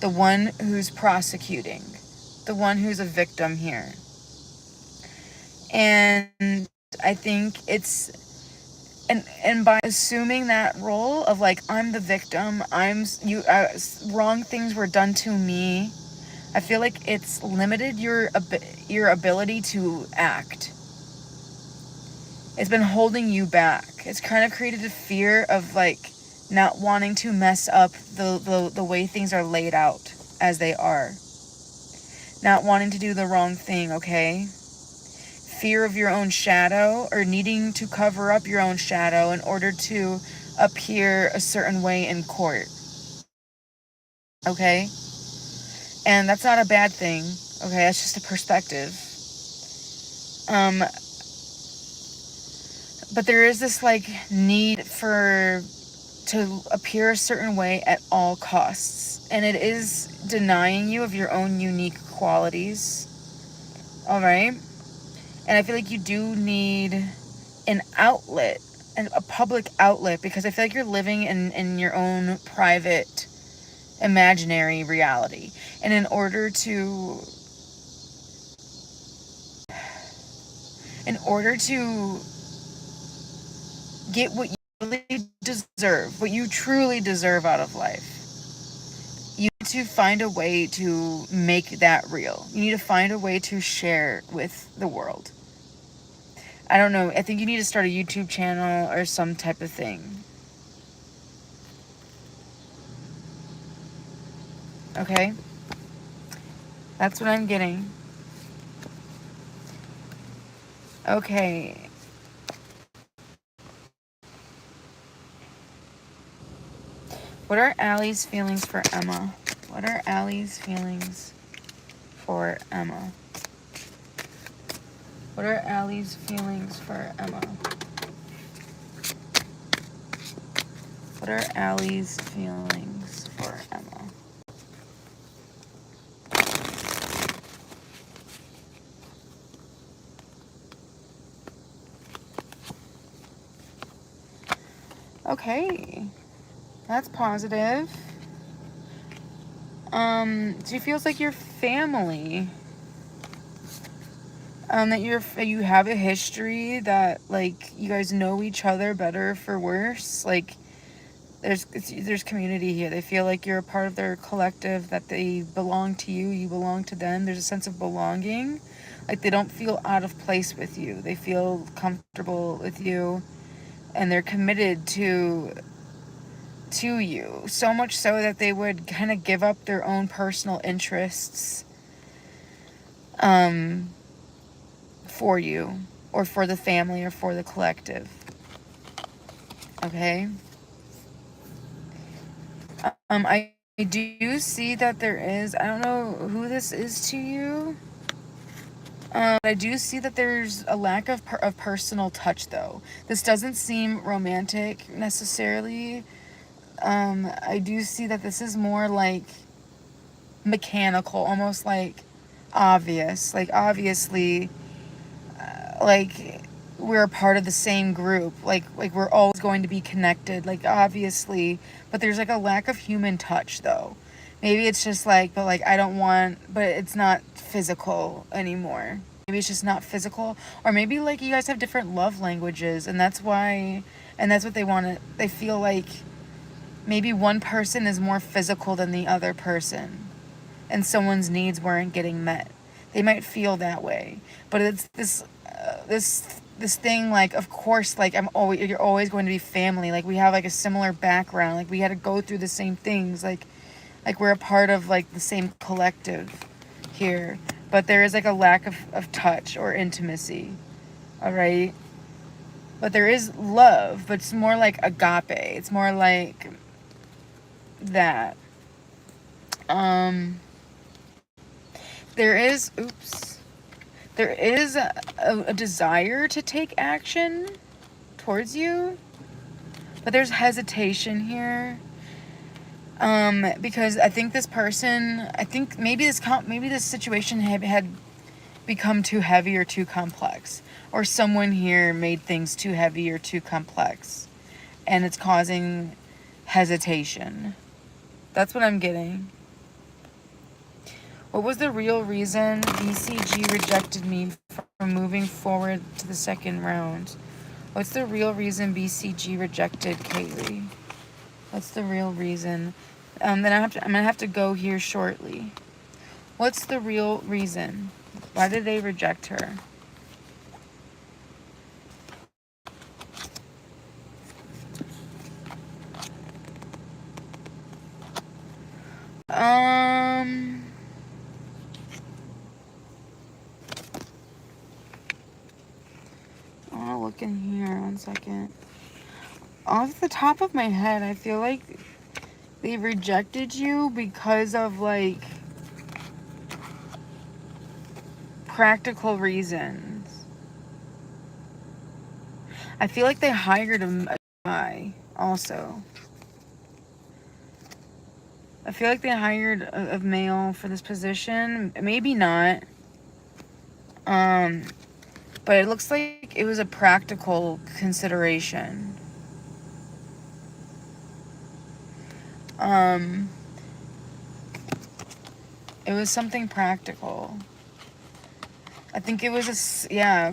the one who's prosecuting, the one who's a victim here. And I think it's, and by assuming that role of like, I'm the victim, wrong things were done to me, I feel like it's limited your ability to act. It's been holding you back. It's kind of created a fear of like not wanting to mess up the way things are laid out as they are. Not wanting to do the wrong thing, okay? Fear of your own shadow, or needing to cover up your own shadow in order to appear a certain way in court. Okay? And that's not a bad thing, okay? That's just a perspective. Um, but there is this like need to appear a certain way at all costs. And it is denying you of your own unique qualities. All right? And I feel like you do need an outlet, a public outlet, because I feel like you're living in your own private, imaginary reality. And in order to get what you really deserve, what you truly deserve out of life, you need to find a way to make that real. You need to find a way to share with the world. I don't know. I think you need to start a YouTube channel or some type of thing. Okay? That's what I'm getting. Okay. What are Allie's feelings for Emma? What are Allie's feelings for Emma? What are Allie's feelings for Emma? What are Allie's feelings for Emma? Okay. That's positive. She feels like your family. That you have a history, that like you guys know each other better for worse. Like there's community here. They feel like you're a part of their collective, that they belong to you, you belong to them. There's a sense of belonging. Like they don't feel out of place with you. They feel comfortable with you, and they're committed to you. So much so that they would kind of give up their own personal interests for you, or for the family, or for the collective. Okay? I do see that there is, I don't know who this is to you. I do see that there's a lack of personal touch, though. This doesn't seem romantic necessarily. I do see that this is more like mechanical, almost like obvious. Like obviously, like we're a part of the same group. Like we're always going to be connected. Like obviously, but there's like a lack of human touch, though. Maybe it's just like, but like I don't want, but it's not physical anymore. Maybe it's just not physical, or maybe like you guys have different love languages, and that's why, and that's what they want to. They feel like maybe one person is more physical than the other person, and someone's needs weren't getting met. They might feel that way, but it's this thing, like, of course, like you're always going to be family. Like we have like a similar background. Like we had to go through the same things. Like we're a part of like the same collective here, but there is like a lack of touch or intimacy. All right. But there is love, but it's more like agape. It's more like that. There is a desire to take action towards you, but there's hesitation here. Because I think maybe this situation had become too heavy or too complex, or someone here made things too heavy or too complex, and it's causing hesitation. That's what I'm getting. What was the real reason BCG rejected me from moving forward to the second round? What's the real reason BCG rejected Kaylee? What's the real reason? Then I'm gonna have to go here shortly. What's the real reason? Why did they reject her? I'll look in here 1 second. Off the top of my head, I feel like they rejected you because of like practical reasons. I feel like they hired a guy also. I feel like they hired a male for this position. Maybe not. But it looks like it was a practical consideration. It was something practical. I think it was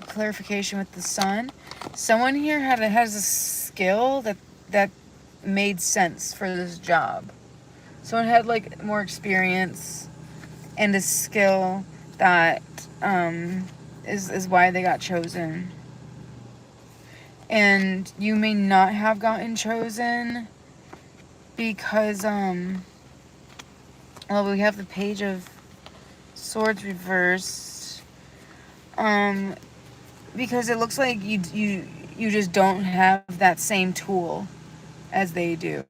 clarification with the sun. Someone here has a skill that made sense for this job. Someone had like more experience and a skill that is why they got chosen. And you may not have gotten chosen because well, we have the Page of Swords reversed. Because it looks like you just don't have that same tool as they do.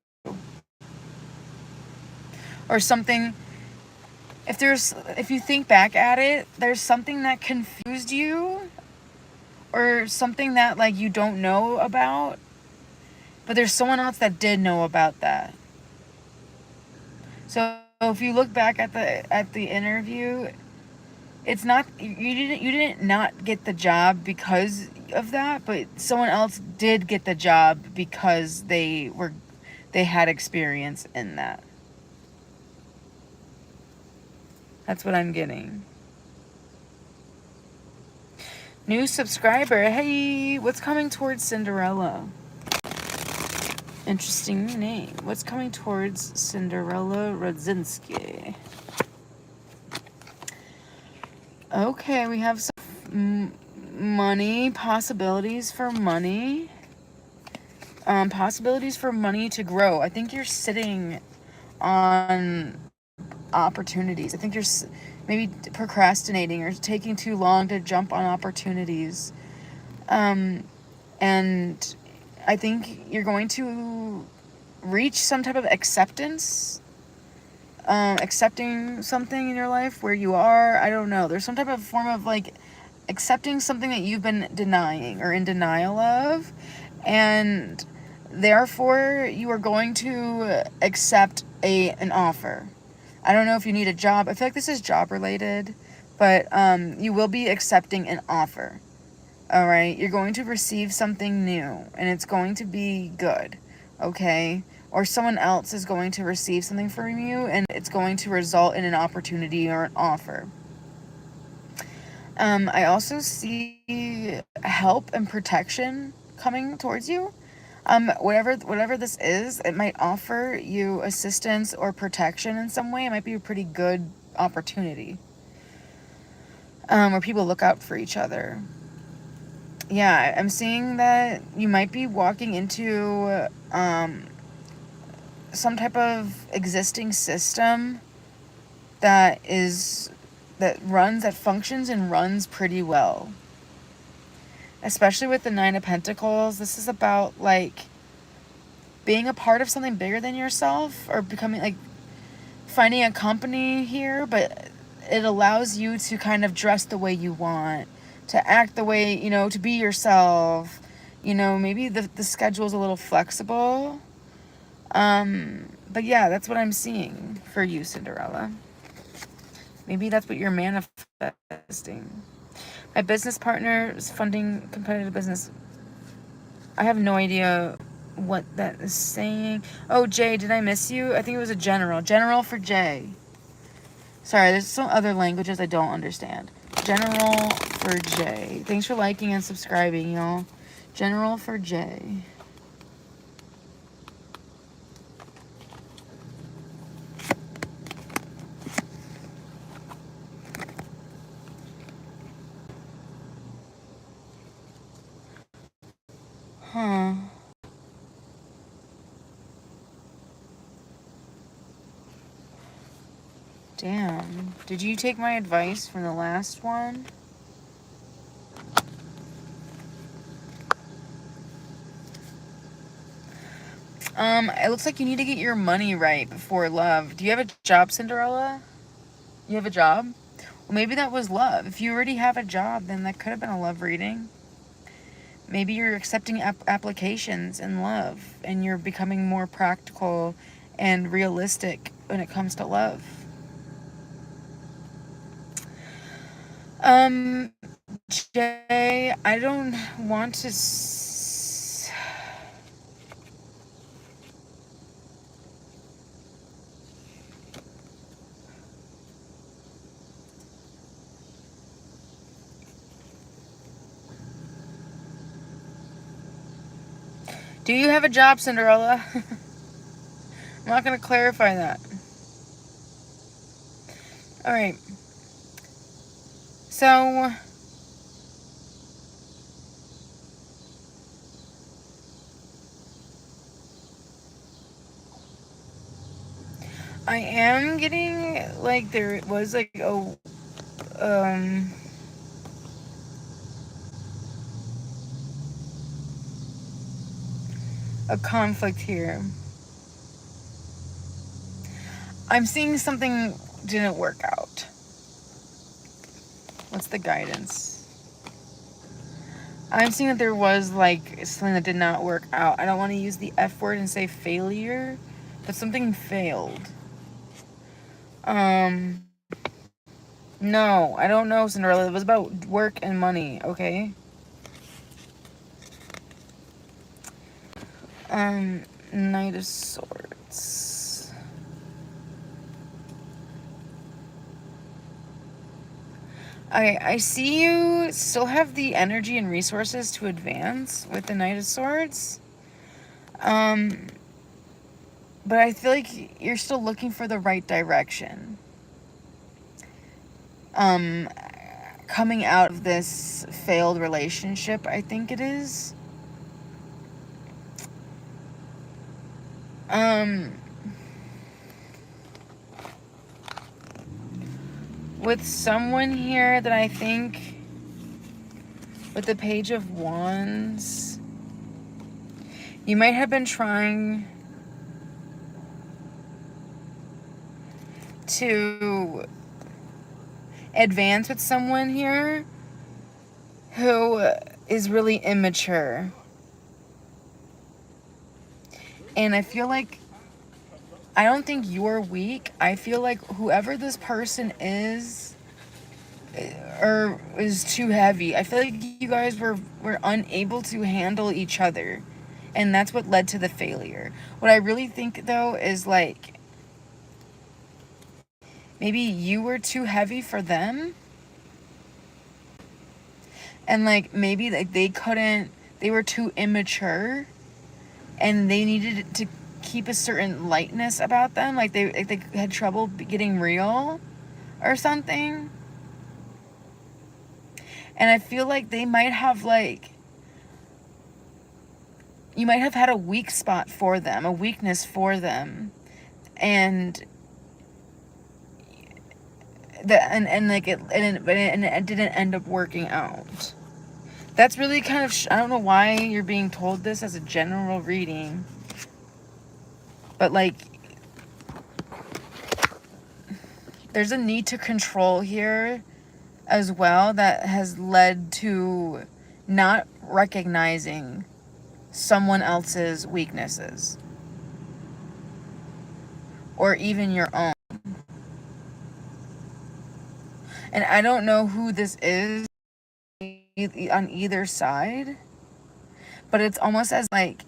Or something, if you think back at it, there's something that confused you or something that like you don't know about, but there's someone else that did know about that. So if you look back at the interview, it's not, you didn't not get the job because of that, but someone else did get the job because they had experience in that. That's what I'm getting. New subscriber. Hey, what's coming towards Cinderella? Interesting name. What's coming towards Cinderella Rodzinski? Okay, we have some money, possibilities for money. Possibilities for money to grow. I think you're sitting on opportunities. I think you're maybe procrastinating or taking too long to jump on opportunities. And I think you're going to reach some type of acceptance. Accepting something in your life where you are. I don't know. There's some type of form of like accepting something that you've been denying or in denial of. And therefore you are going to accept an offer. I don't know if you need a job. I feel like this is job related, but you will be accepting an offer. All right. You're going to receive something new and it's going to be good. Okay. Or someone else is going to receive something from you and it's going to result in an opportunity or an offer. I also see help and protection coming towards you. Whatever this is, it might offer you assistance or protection in some way. It might be a pretty good opportunity. Where people look out for each other. Yeah, I'm seeing that you might be walking into some type of existing system that functions and runs pretty well. Especially with the 9 of Pentacles, this is about like being a part of something bigger than yourself or becoming like finding a company here, but it allows you to kind of dress the way you want, to act the way, to be yourself. Maybe the schedule's a little flexible. But yeah, that's what I'm seeing for you, Cinderella. Maybe that's what you're manifesting. My business partner is funding competitive business. I have no idea what that is saying. Oh, Jay, did I miss you? I think it was a general. General for Jay. Sorry, there's some other languages I don't understand. General for Jay. Thanks for liking and subscribing, y'all. General for Jay. Huh. Damn. Did you take my advice from the last one? It looks like you need to get your money right before love. Do you have a job, Cinderella? You have a job? Well, maybe that was love. If you already have a job, then that could have been a love reading. Maybe you're accepting applications in love, and you're becoming more practical and realistic when it comes to love. Jay, I don't want to... Do you have a job, Cinderella? I'm not going to clarify that. All right. So... I am getting, like, there was, like, a conflict here. I'm seeing something didn't work out. What's the guidance? I'm seeing that there was, like, something that did not work out. I don't want to use the F word and say failure, but something failed. No, I don't know, Cinderella. It was about work and money, okay? Knight of Swords. I see you still have the energy and resources to advance with the Knight of Swords. But I feel like you're still looking for the right direction. Coming out of this failed relationship, I think it is. With someone here that I think, with the Page of Wands, you might have been trying to advance with someone here who is really immature. And I feel like, I don't think you're weak. I feel like whoever this person is, or is too heavy. I feel like you guys were unable to handle each other. And that's what led to the failure. What I really think, though, is like, maybe you were too heavy for them. And like, maybe like they were too immature. And they needed to keep a certain lightness about them. Like they had trouble getting real or something. And I feel like they might have, like, you might have had a weak spot for them, a weakness for them. And it didn't end up working out. That's really kind of, I don't know why you're being told this as a general reading. But, like, there's a need to control here as well that has led to not recognizing someone else's weaknesses. Or even your own. And I don't know who this is on either side. But it's almost as like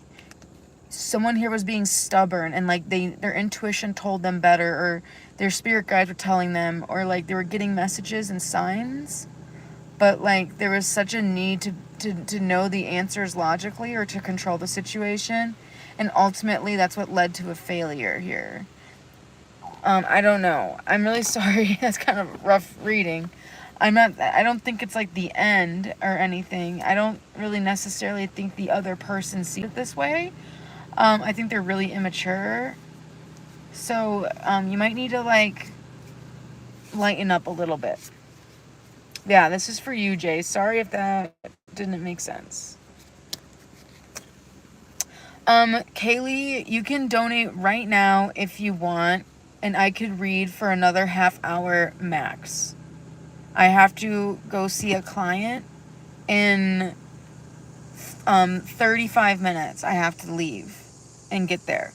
someone here was being stubborn and like their intuition told them better, or their spirit guides were telling them, or like they were getting messages and signs. But like there was such a need to know the answers logically or to control the situation. And ultimately that's what led to a failure here. I don't know. I'm really sorry. That's kind of rough reading. I don't think it's like the end or anything. I don't really necessarily think the other person sees it this way. I think they're really immature. So, you might need to like lighten up a little bit. Yeah, this is for you, Jay. Sorry if that didn't make sense. Kaylee, you can donate right now if you want, and I could read for another half hour max. I have to go see a client in 35 minutes I have to leave and get there.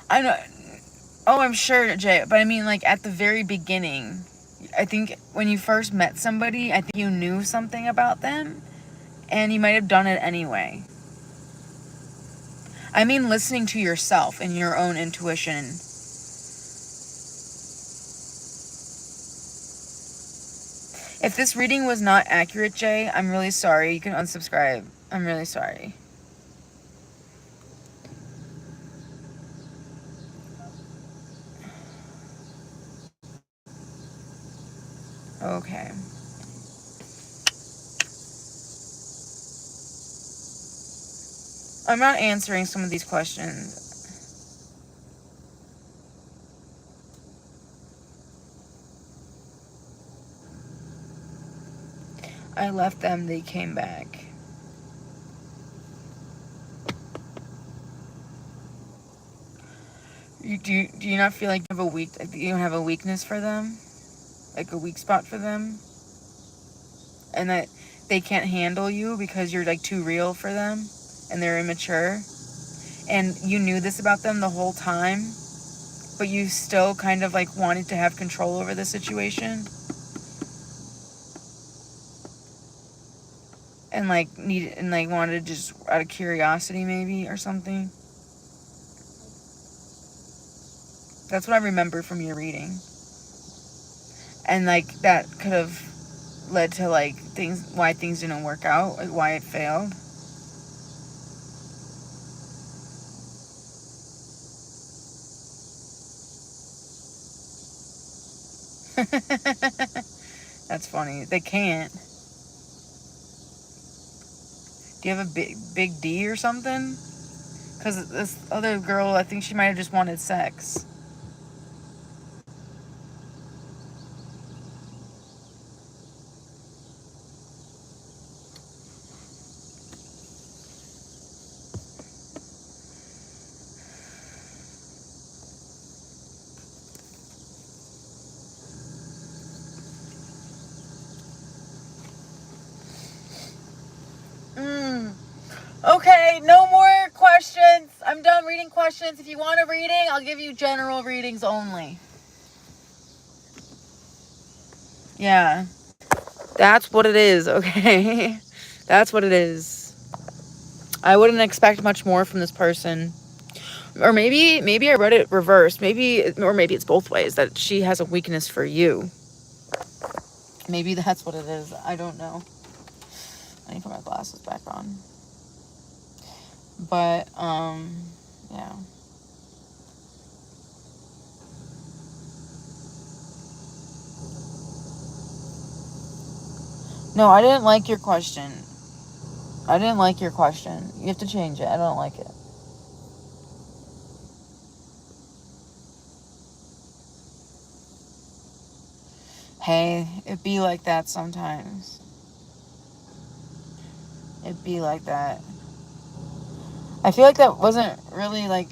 I know. Oh, I'm sure, Jay. But I mean, like, at the very beginning, I think when you first met somebody, I think you knew something about them, and you might have done it anyway. I mean, listening to yourself and your own intuition. If this reading was not accurate, Jay, I'm really sorry. You can unsubscribe. I'm really sorry. Okay. I'm not answering some of these questions. I left them, they came back. Do you not feel like you have a weakness for them? Like a weak spot for them? And that they can't handle you because you're like too real for them and they're immature? And you knew this about them the whole time, but you still kind of like wanted to have control over the situation? And like wanted just out of curiosity maybe or something? That's what I remember from your reading. And like that could have led to like why things didn't work out, like why it failed. That's funny. They can't. Do you have a big D or something? Because this other girl, I think she might have just wanted sex. Okay, no more questions. I'm done reading questions. If you want a reading, I'll give you general readings only. Yeah. That's what it is, okay? That's what it is. I wouldn't expect much more from this person. Or maybe I read it reversed. Maybe it's both ways, that she has a weakness for you. Maybe that's what it is. I don't know. I need to put my glasses back on. But, yeah. No, I didn't like your question. I didn't like your question. You have to change it. I don't like it. Hey, it be like that sometimes. It be like that. I feel like that wasn't really like,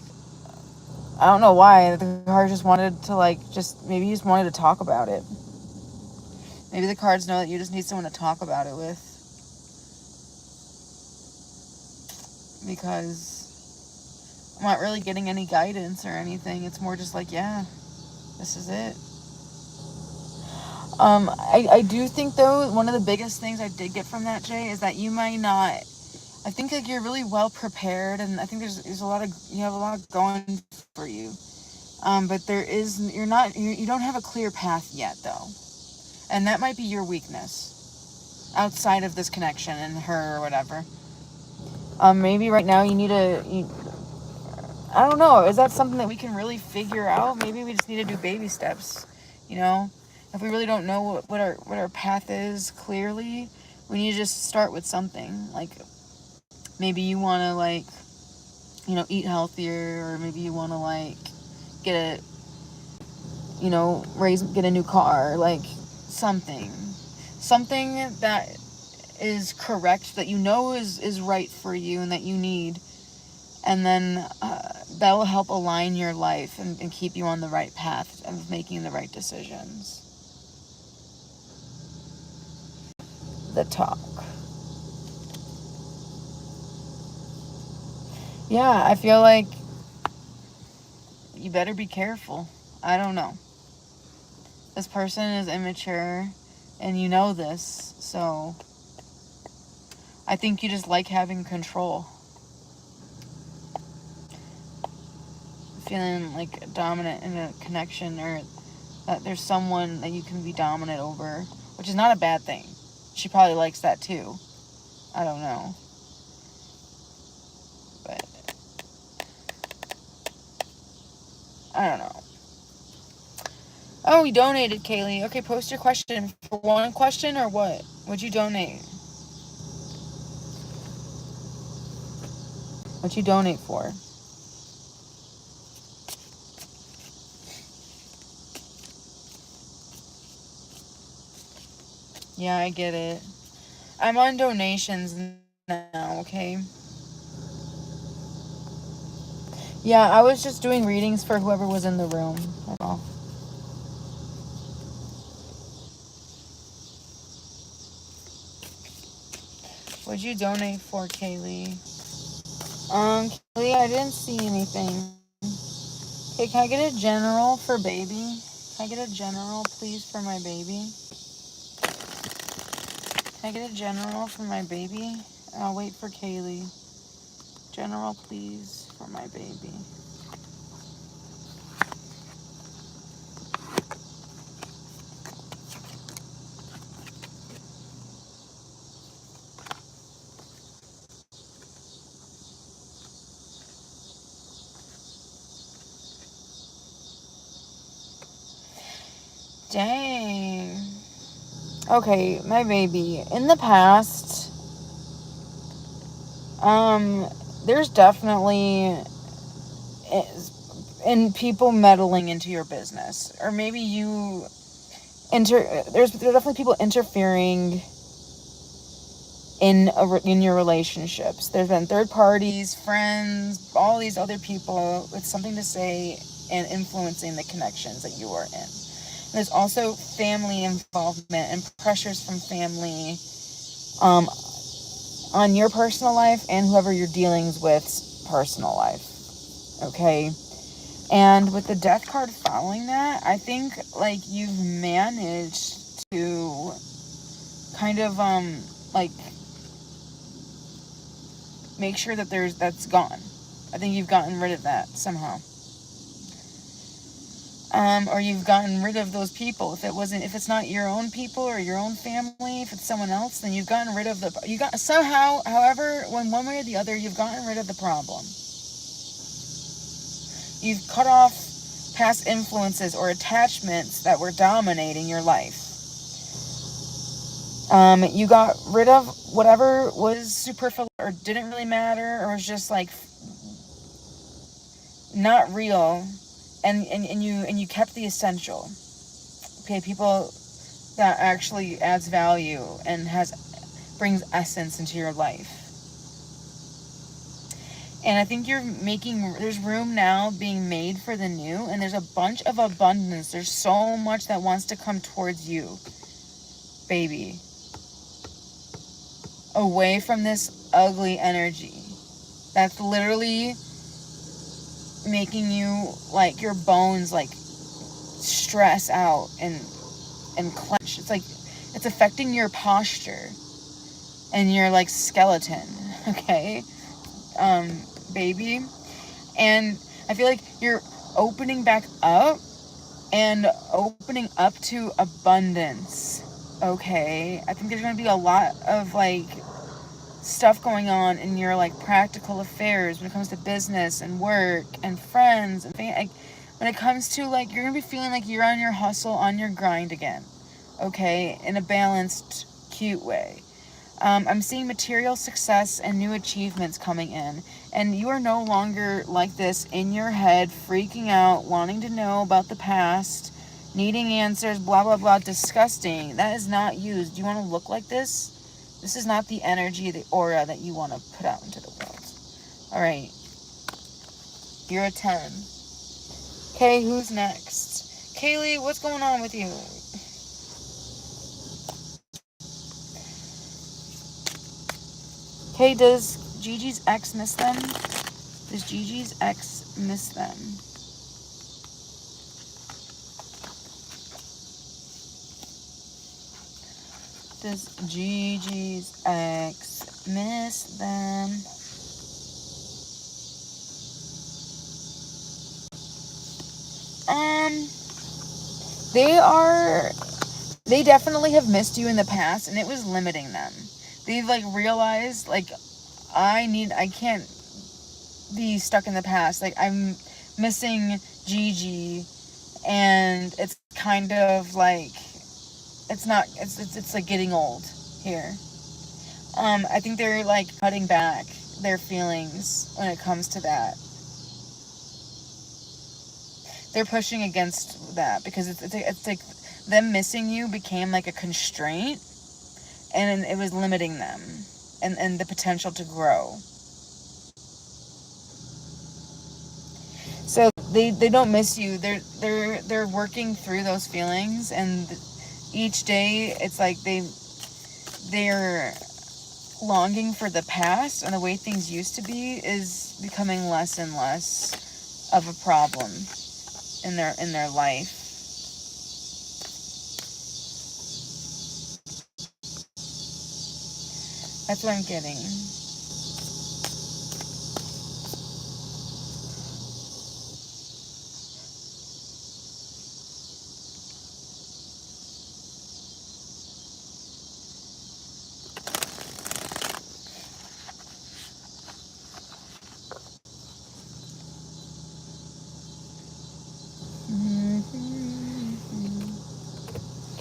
I don't know why. The card just wanted to like, maybe you just wanted to talk about it. Maybe the cards know that you just need someone to talk about it with. Because I'm not really getting any guidance or anything. It's more just like, yeah, this is it. I do think though, one of the biggest things I did get from that, Jay, is that you might not, I think like you're really well prepared, and I think you have a lot going for you. But you don't have a clear path yet though. And that might be your weakness outside of this connection and her or whatever. Maybe right now I don't know. Is that something that we can really figure out? Maybe we just need to do baby steps, you know? If we really don't know what our path is clearly, we need to just start with something. Like, maybe you want to, like, eat healthier, or maybe you want to, like, get a new car, like, something that is correct, that is right for you and that you need. And then that will help align your life and keep you on the right path of making the right decisions. the talk. Yeah, I feel like you better be careful. I don't know. This person is immature, and you know this, so I think you just like having control. Feeling like dominant in a connection, or that there's someone that you can be dominant over, which is not a bad thing. She probably likes that too. I don't know. But I don't know. Oh, we donated, Kaylee. Okay, post your question. For one question or what? What'd you donate? What'd you donate for? Yeah, I get it. I'm on donations now, okay? Yeah, I was just doing readings for whoever was in the room. That's all. What'd you donate for, Kaylee? Kaylee, I didn't see anything. Okay, can I get a general for baby? Can I get a general, please, for my baby? Can I get a general for my baby? I'll wait for Kaylee. General, please, for my baby. Dang. Okay, my baby. In the past, there's definitely in people meddling into your business, or maybe you there's definitely people interfering in your relationships. There's been third parties, friends, all these other people with something to say and influencing the connections that you are in. There's also family involvement and pressures from family on your personal life and whoever you're dealing with personal life. Okay? And with the death card following that, I think like you've managed to kind of like make sure that that's gone. I think you've gotten rid of that somehow. Or you've gotten rid of those people. If it's not your own people or your own family, if it's someone else, then you've gotten rid of one way or the other, you've gotten rid of the problem. You've cut off past influences or attachments that were dominating your life. You got rid of whatever was superficial or didn't really matter or was just like not real, and you kept the essential. Okay, people that actually adds value and brings essence into your life. And I think there's room now being made for the new, and there's a bunch of abundance. There's so much that wants to come towards you, baby. Away from this ugly energy that's literally making you, like, your bones, like, stress out and clench. It's like, it's affecting your posture and your, like, skeleton, okay? Baby. And I feel like you're opening back up and opening up to abundance, okay? I think there's going to be a lot of, like, stuff going on in your, like, practical affairs when it comes to business and work and friends and like, when it comes to, like, you're going to be feeling like you're on your hustle, on your grind again, okay? In a balanced, cute way. I'm seeing material success and new achievements coming in. And you are no longer like this in your head, freaking out, wanting to know about the past, needing answers, blah, blah, blah, disgusting. That is not you. Do you want to look like this? This is not the energy, the aura that you want to put out into the world. All right. You're a 10. Okay, who's next? Kaylee, what's going on with you? Okay, does Gigi's ex miss them? Does Gigi's ex miss them? Does Gigi's ex miss them? They definitely have missed you in the past, and it was limiting them. They've like realized, like, I can't be stuck in the past. Like, I'm missing Gigi, and it's kind of like, it's like getting old here. I think they're like cutting back their feelings when it comes to that. They're pushing against that because it's like them missing you became like a constraint, and it was limiting them and the potential to grow. So they don't miss you. They're working through those feelings, and each day it's like they're longing for the past, and the way things used to be is becoming less and less of a problem in their life. That's what I'm getting.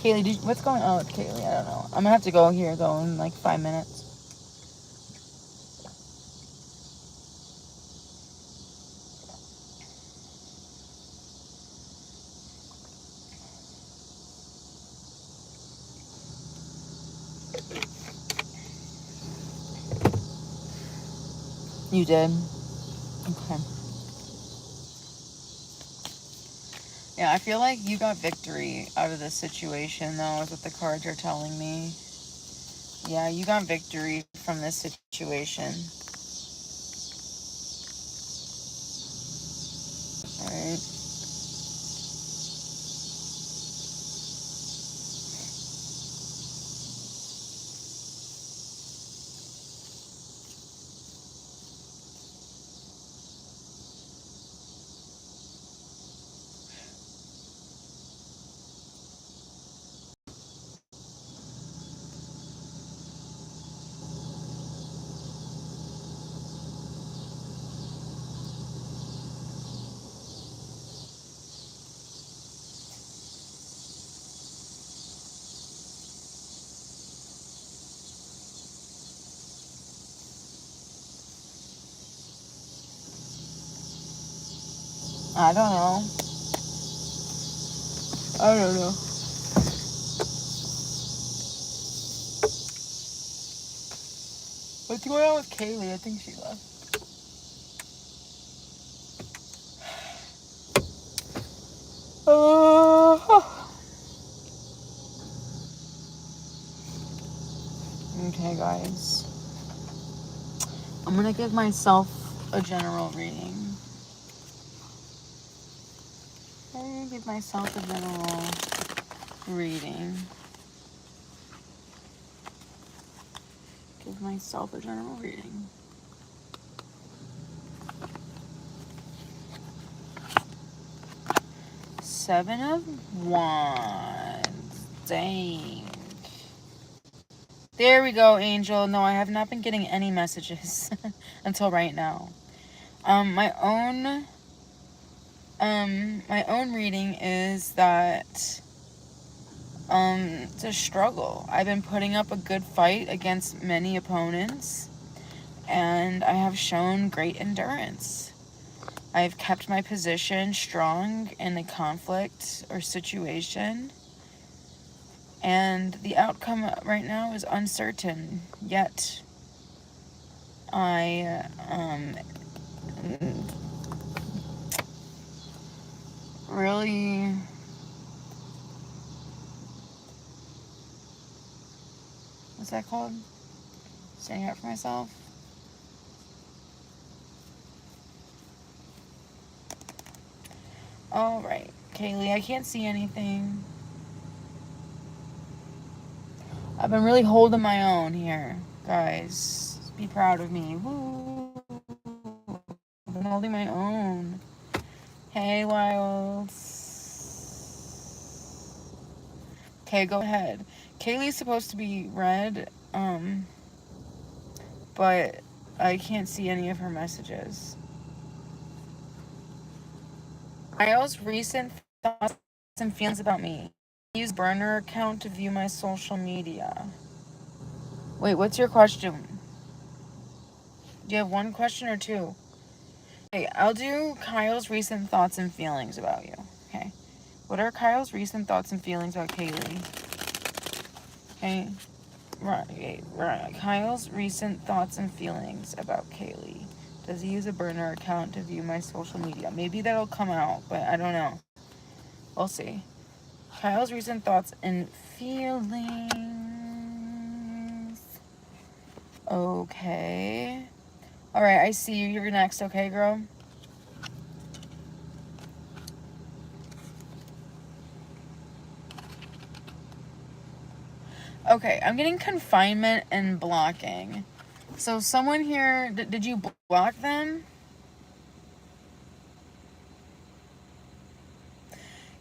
Kaylee, what's going on with Kaylee? I don't know. I'm gonna have to go here though in like 5 minutes. You did? Okay. Yeah, I feel like you got victory out of this situation though, is what the cards are telling me. Yeah, you got victory from this situation. Alright. I don't know. I don't know. What's going on with Kaylee? I think she left. Okay, guys. I'm gonna give myself a general reading. I'm gonna give myself a general reading. Give myself a general reading. Seven of Wands. Dang. There we go, Angel. No, I have not been getting any messages until right now. My own reading is that it's a struggle. I've been putting up a good fight against many opponents, and I have shown great endurance. I've kept my position strong in a conflict or situation, and the outcome right now is uncertain, yet I really what's that called? Standing up for myself? All right, Kaylee, I can't see anything. I've been really holding my own here, guys. Be proud of me. Woo! I've been holding my own. Hey, Wilds. Okay, go ahead. Kaylee's supposed to be red, but I can't see any of her messages. Kyle's recent thoughts and feelings about me. Use burner account to view my social media. Wait, what's your question? Do you have one question or two? Okay, I'll do Kyle's recent thoughts and feelings about you. Okay. What are Kyle's recent thoughts and feelings about Kaylee? Okay. Right. Kyle's recent thoughts and feelings about Kaylee. Does he use a burner account to view my social media? Maybe that'll come out, but I don't know. We'll see. Kyle's recent thoughts and feelings. Okay. Alright, I see you. You're next, okay, girl? Okay, I'm getting confinement and blocking. So someone here, did you block them?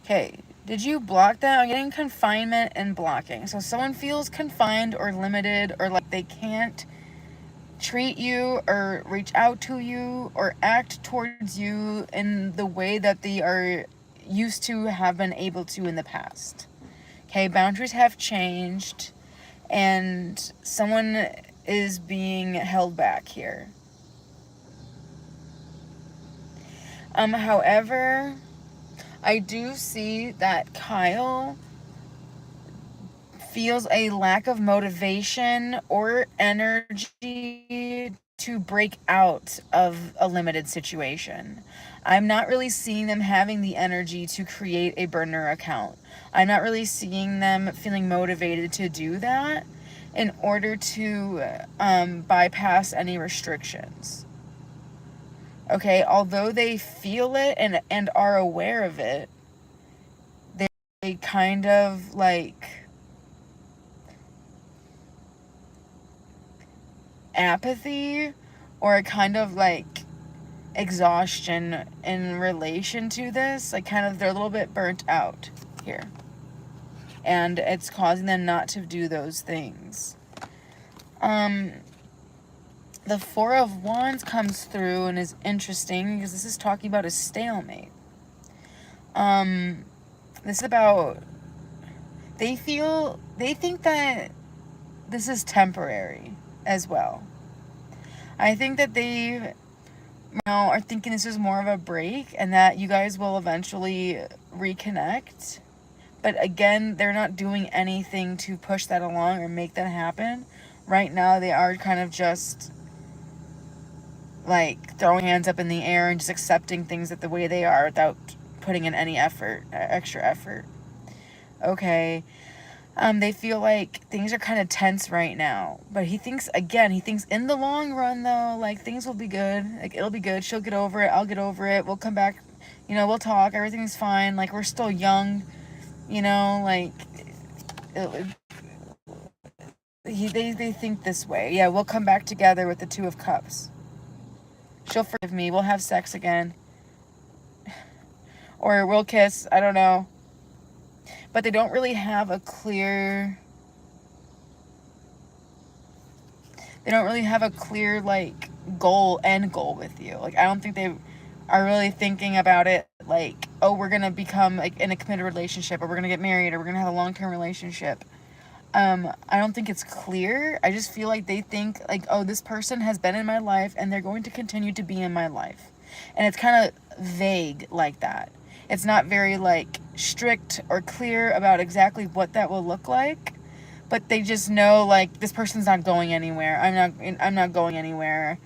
Okay, did you block them? I'm getting confinement and blocking. So someone feels confined or limited, or like they can't treat you or reach out to you or act towards you in the way that they are used to have been able to in the past. Okay, boundaries have changed and someone is being held back here. However, I do see that Kyle feels a lack of motivation or energy to break out of a limited situation. I'm not really seeing them having the energy to create a burner account. I'm not really seeing them feeling motivated to do that in order to bypass any restrictions. Okay, although they feel it and are aware of it, they kind of like apathy or a kind of like exhaustion in relation to this. Like kind of they're a little bit burnt out here. And it's causing them not to do those things. The Four of Wands comes through and is interesting because this is talking about a stalemate. This is about they think that this is temporary as well. I think that they now are thinking this is more of a break and that you guys will eventually reconnect. But again, they're not doing anything to push that along or make that happen. Right now, they are kind of just like throwing hands up in the air and just accepting things that the way they are without putting in any extra effort. Okay. They feel like things are kind of tense right now. But he thinks in the long run, though, like, things will be good. Like, it'll be good. She'll get over it. I'll get over it. We'll come back. We'll talk. Everything's fine. Like, we're still young. Like, they think this way. Yeah, we'll come back together with the Two of Cups. She'll forgive me. We'll have sex again. Or we'll kiss. I don't know. But they don't really have a clear... They don't really have a clear, like, end goal with you. Like, I don't think they are really thinking about it like, oh, we're going to become, like, in a committed relationship, or we're going to get married, or we're going to have a long-term relationship. I don't think it's clear. I just feel like they think, like, oh, this person has been in my life, and they're going to continue to be in my life. And it's kind of vague like that. It's not very, like, strict or clear about exactly what that will look like. But they just know, like, this person's not going anywhere. I'm not going anywhere.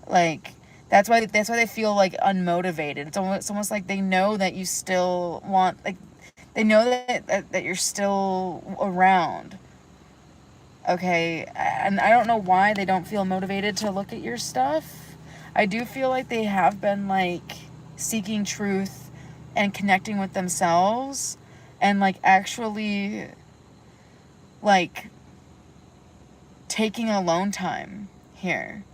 Like, that's why they feel, like, unmotivated. It's almost like they know that you still want, like, they know that you're still around. Okay, and I don't know why they don't feel motivated to look at your stuff. I do feel like they have been, like, seeking truth and connecting with themselves and like actually like taking alone time here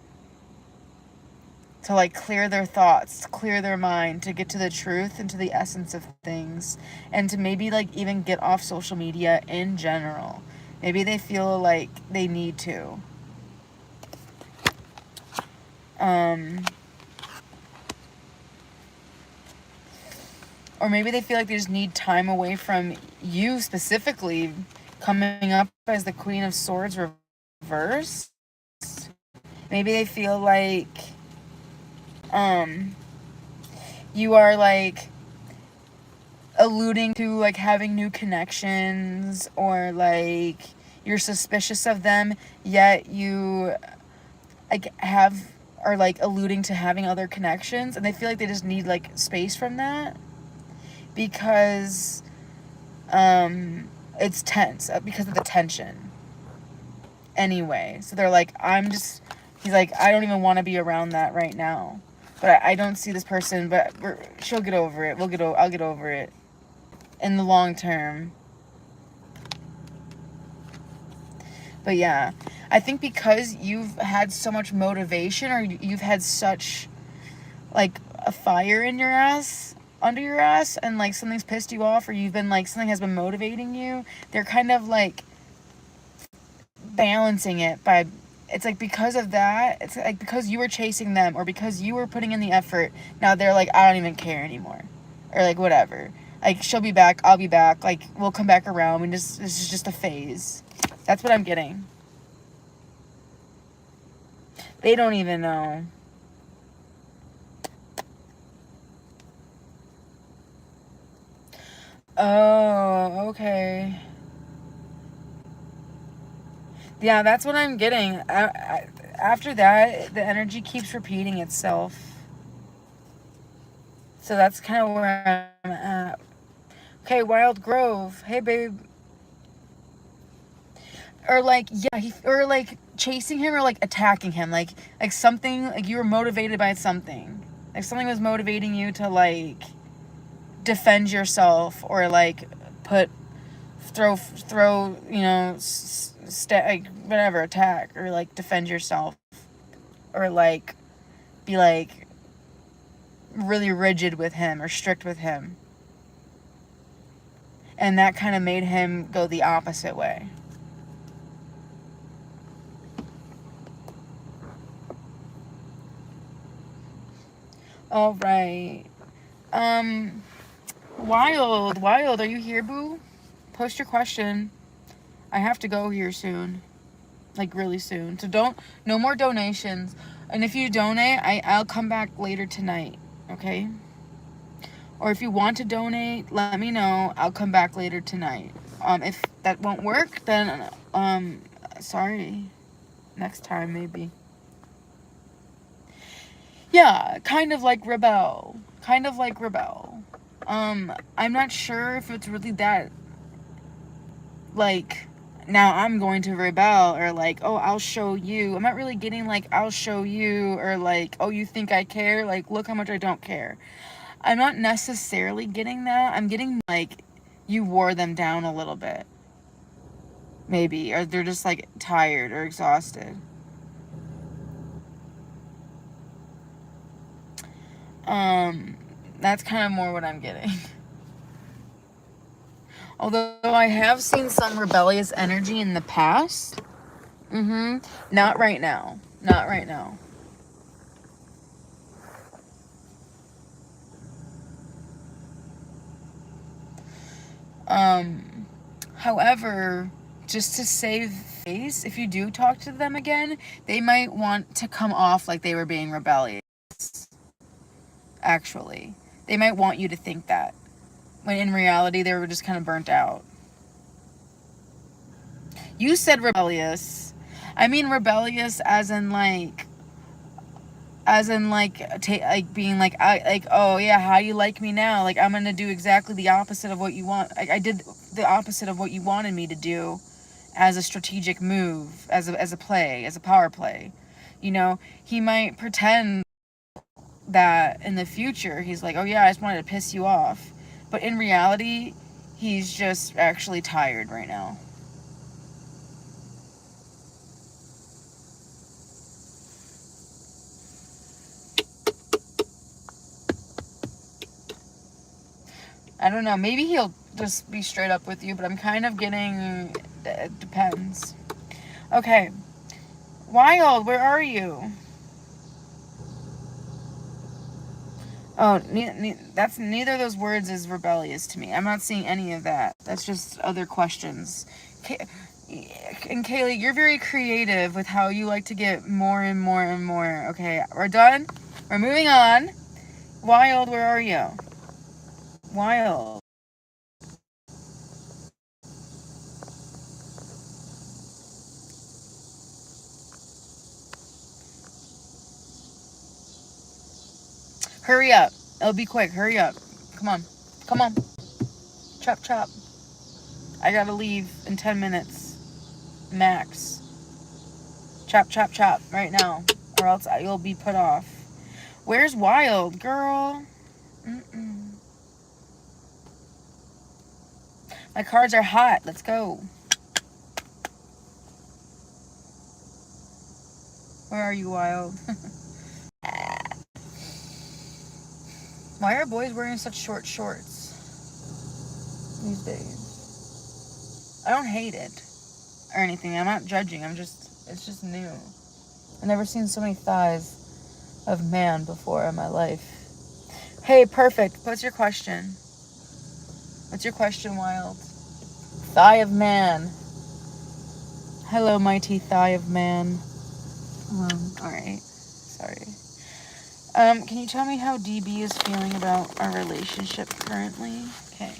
to like clear their thoughts, clear their mind, to get to the truth and to the essence of things, and to maybe like even get off social media in general. Maybe they feel like they need to. Or maybe they feel like they just need time away from you specifically, coming up as the Queen of Swords reversed. Maybe they feel like you are like alluding to like having new connections, or like you're suspicious of them, yet you like are like alluding to having other connections, and they feel like they just need like space from that because it's tense, because of the tension anyway. So they're like, he's like, I don't even want to be around that right now, but I don't see this person, but she'll get over it. I'll get over it in the long term. But yeah, I think because you've had so much motivation, or you've had such like a fire in your ass, under your ass, and like something's pissed you off, or you've been like, something has been motivating you, they're kind of like balancing it by, it's like because of that, it's like because you were chasing them, or because you were putting in the effort, now they're like, I don't even care anymore, or like whatever, like she'll be back, I'll be back, like we'll come back around, this is just a phase. That's what I'm getting. They don't even know. Oh, okay. Yeah, that's what I'm getting. After that, the energy keeps repeating itself. So that's kind of where I'm at. Okay, Wild Grove. Hey, babe. Or like, yeah, or like chasing him, or like attacking him. Like something, like you were motivated by something. Like something was motivating you to like defend yourself, or like throw, you know, like whatever, attack, or like defend yourself, or like be like really rigid with him or strict with him. And that kind of made him go the opposite way. All right. Wild, are you here, boo? Post your question. I have to go here soon. Like really soon. So no more donations. And if you donate, I'll come back later tonight. Okay? Or if you want to donate, let me know. I'll come back later tonight. If that won't work, then sorry. Next time maybe. Yeah, kind of like rebel. I'm not sure if it's really that, like, now I'm going to rebel, or like, oh, I'll show you. I'm not really getting like, I'll show you, or like, oh, you think I care? Like, look how much I don't care. I'm not necessarily getting that. I'm getting like, you wore them down a little bit. Maybe. Or they're just like tired or exhausted. That's kind of more what I'm getting. Although I have seen some rebellious energy in the past. Not right now. However, just to save face, if you do talk to them again, they might want to come off like they were being rebellious. Actually, they might want you to think that, when in reality they were just kind of burnt out. You said rebellious. I mean rebellious as in like being like, oh yeah, how you like me now? Like, I'm gonna do exactly the opposite of what you want. I did the opposite of what you wanted me to do, as a strategic move, as a power play. You know, he might pretend that in the future he's like, oh yeah, I just wanted to piss you off, But in reality, he's just actually tired right now. I don't know. Maybe he'll just be straight up with you, but I'm kind of getting... It depends. Okay. Wild, where are you? Oh, that's neither of those words is rebellious to me. I'm not seeing any of that. That's just other questions. And Kaylee, you're very creative with how you like to get more and more and more. Okay, we're done. We're moving on. Wild, where are you? Wild. Hurry up. It'll be quick. Hurry up. Come on. Come on. Chop, chop. I gotta leave in 10 minutes. Max. Chop, chop, chop. Right now. Or else you'll be put off. Where's Wild, girl? Mm-mm. My cards are hot. Let's go. Where are you, Wild? Why are boys wearing such short shorts these days? I don't hate it or anything. I'm not judging. It's just new. I've never seen so many thighs of man before in my life. Hey, perfect. What's your question? What's your question, Wild? Thigh of man. Hello, mighty thigh of man. Alright. Sorry. Can you tell me how DB is feeling about our relationship currently? Okay.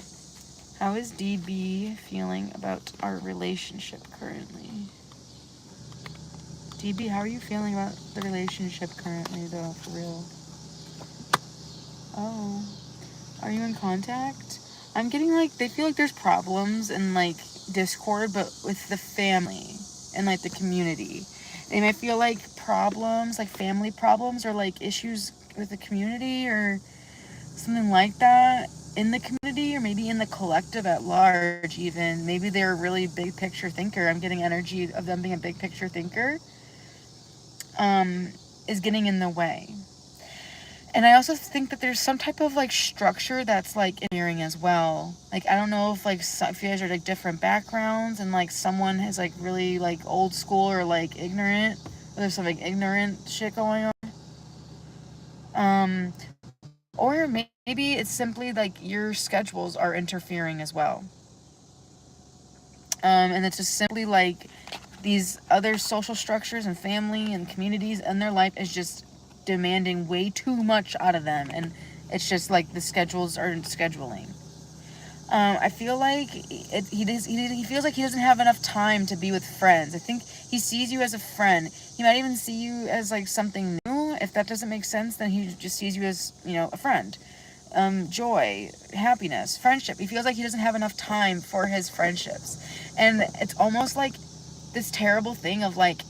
How is DB feeling about our relationship currently? DB, how are you feeling about the relationship currently, though, for real? Oh. Are you in contact? I'm getting, like, they feel like there's problems and, like, discord, but with the family and, like, the community. They might feel like problems, like family problems or, like, issues with the community or something like that in the community or maybe in the collective at large even. Maybe they're a really big picture thinker. I'm getting energy of them being a big picture thinker. Is getting in the way. And I also think that there's some type of like structure that's like interfering as well. Like I don't know if like if you guys are like different backgrounds and like someone is like really like old school or like ignorant. Or there's some like ignorant shit going on. Or maybe it's simply like your schedules are interfering as well. And it's just simply like these other social structures and family and communities in their life is just demanding way too much out of them, and it's just like the schedules aren't scheduling. I feel like he feels like he doesn't have enough time to be with friends. I think he sees you as a friend. He might even see you as like something new. If that doesn't make sense, then he just sees you as, you know, a friend. Joy, happiness, friendship. He feels like he doesn't have enough time for his friendships. And it's almost like this terrible thing of like,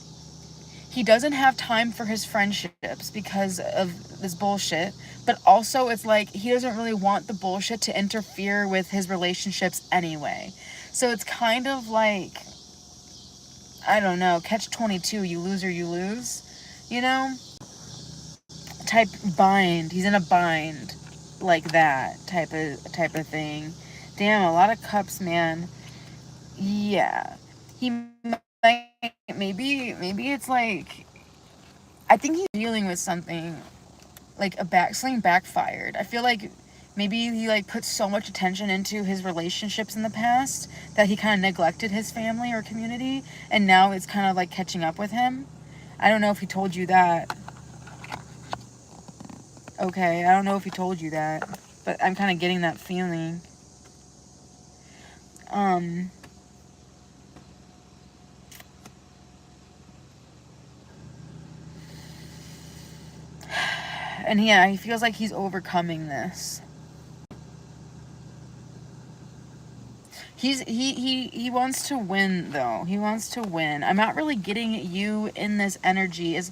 he doesn't have time for his friendships because of this bullshit, but also it's like he doesn't really want the bullshit to interfere with his relationships anyway. So it's kind of like, I don't know, catch-22, you lose or you lose, you know? Type bind. He's in a bind like that type of thing. Damn, a lot of cups, man. Yeah. He might, maybe it's like, I think he's dealing with something like something backfired. I feel like maybe he like put so much attention into his relationships in the past that he kind of neglected his family or community, and now it's kind of like catching up with him. I don't know if he told you that. Okay, I don't know if he told you that, but I'm kind of getting that feeling. And yeah, he feels like he's overcoming this. He wants to win, though. He wants to win. I'm not really getting you in this energy as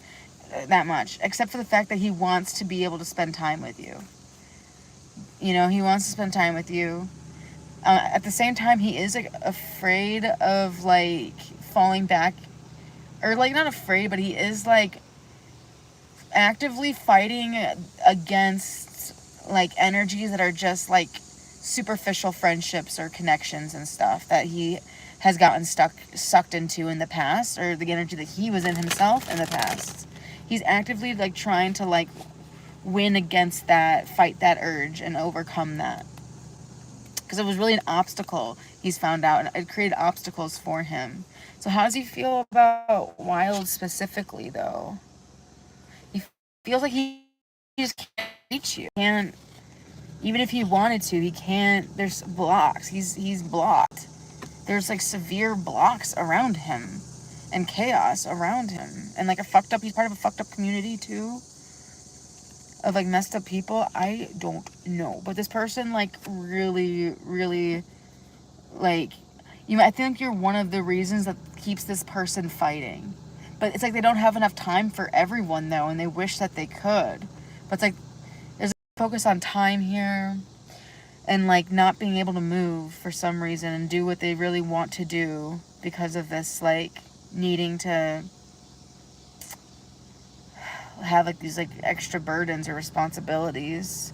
that much, except for the fact that he wants to be able to spend time with you. You know, he wants to spend time with you. At the same time, he is like afraid of like falling back, or like not afraid, but he is like actively fighting against like energies that are just like superficial friendships or connections and stuff that he has gotten sucked into in the past, or the energy that he was in himself in the past. He's actively like trying to like win against that, fight that urge and overcome that, because it was really an obstacle, he's found out, and it created obstacles for him. So how does he feel about Wild specifically, though? He feels like he just can't reach you. Can't, even if he wanted to, he can't. There's blocks. He's blocked. There's like severe blocks around him and chaos around him. And like he's part of a fucked up community too, of like messed up people. I don't know. But this person like really, really like, I think you're one of the reasons that keeps this person fighting. But it's like they don't have enough time for everyone though, and they wish that they could. But it's like there's a focus on time here, and like not being able to move for some reason and do what they really want to do because of this like needing to have like these like extra burdens or responsibilities.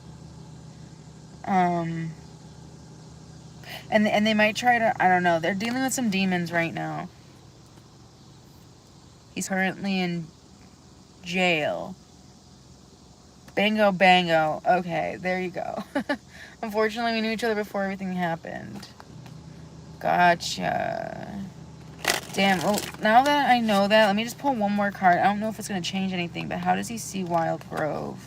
And they might try to, I don't know, they're dealing with some demons right now. He's currently in jail. Bango, bango. Okay, there you go. Unfortunately, we knew each other before everything happened. Gotcha. Damn. Well, now that I know that, let me just pull one more card. I don't know if it's going to change anything, but how does he see Wild Grove?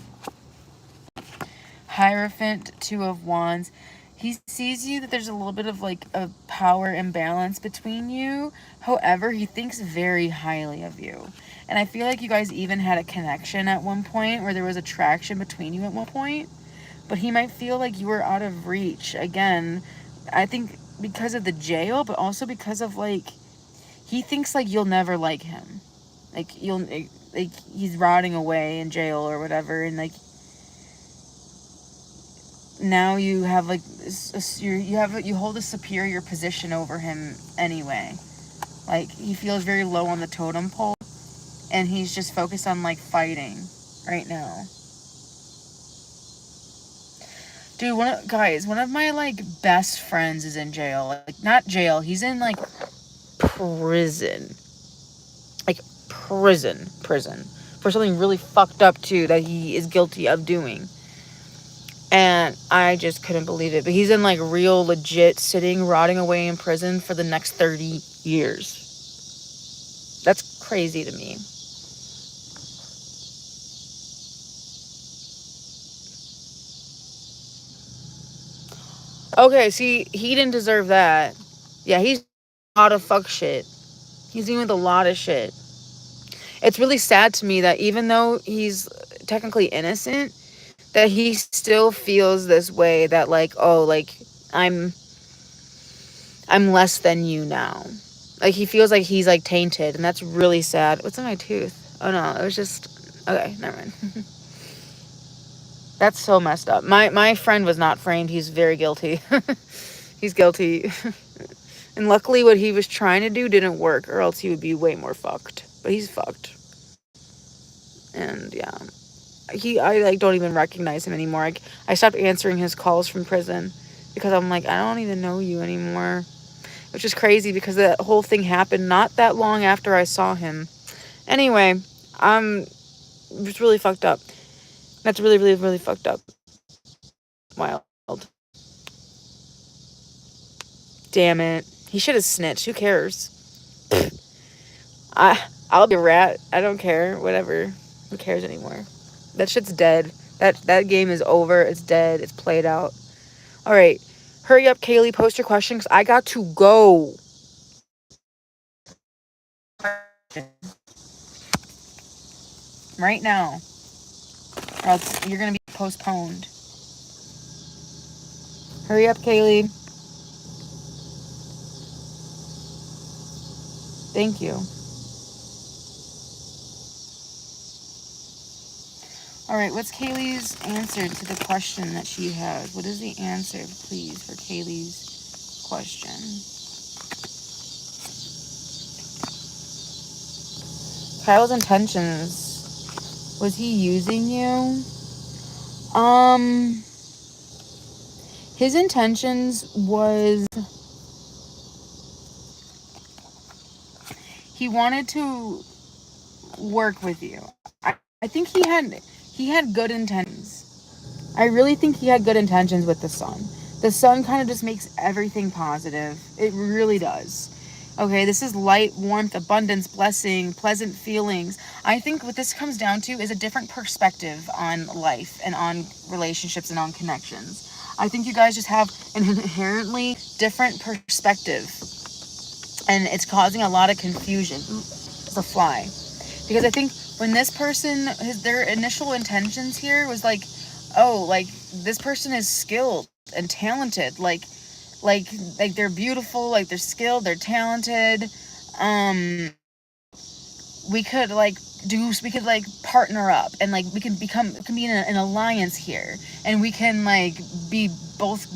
Hierophant, Two of Wands. He sees you that there's a little bit of like a power imbalance between you. However, he thinks very highly of you. And I feel like you guys even had a connection at one point, where there was attraction between you at one point. But he might feel like you were out of reach. Again, I think because of the jail, but also because of like, he thinks like you'll never like him. Like he's rotting away in jail or whatever, and like now you have like you hold a superior position over him anyway. Like he feels very low on the totem pole, and he's just focused on like fighting right now. Dude, one of my like best friends is in jail. Like not jail, he's in like prison. Like prison for something really fucked up too that he is guilty of doing. And I just couldn't believe it. But he's in like real legit rotting away in prison for the next 30 years. That's crazy to me. Okay, see, he didn't deserve that. Yeah, he's a lot of fuck shit. He's dealing with a lot of shit. It's really sad to me that even though he's technically innocent, that he still feels this way, that like, oh, like I'm less than you now. Like he feels like he's like tainted, and that's really sad. What's in my tooth? Oh no, it was just, okay, never mind. That's so messed up. My friend was not framed. He's very guilty. He's guilty. And luckily what he was trying to do didn't work, or else he would be way more fucked. But he's fucked. And yeah. I like don't even recognize him anymore. I stopped answering his calls from prison because I'm like, I don't even know you anymore. Which is crazy because that whole thing happened not that long after I saw him. Anyway, it's really fucked up. That's really, really, really fucked up. Wild. Damn it. He should have snitched. Who cares? I'll be a rat. I don't care. Whatever. Who cares anymore? That shit's dead. That game is over. It's dead. It's played out. All right. Hurry up, Kaylee. Post your question because I got to go. Right now. Or else you're going to be postponed. Hurry up, Kaylee. Thank you. All right, what's Kaylee's answer to the question that she has? What is the answer, please, for Kaylee's question? Kyle's intentions. Was he using you? His intentions was he wanted to work with you. I think he had good intentions. I really think he had good intentions with the sun. The sun kind of just makes everything positive. It really does. Okay, this is light, warmth, abundance, blessing, pleasant feelings. I think what this comes down to is a different perspective on life and on relationships and on connections. I think you guys just have an inherently different perspective, and it's causing a lot of confusion. Ooh, it's a fly. Because I think when this person, their initial intentions here was like, oh, like this person is skilled and talented, like they're beautiful, like they're skilled, they're talented. We could partner up, and like we can be in an alliance here, and we can like be both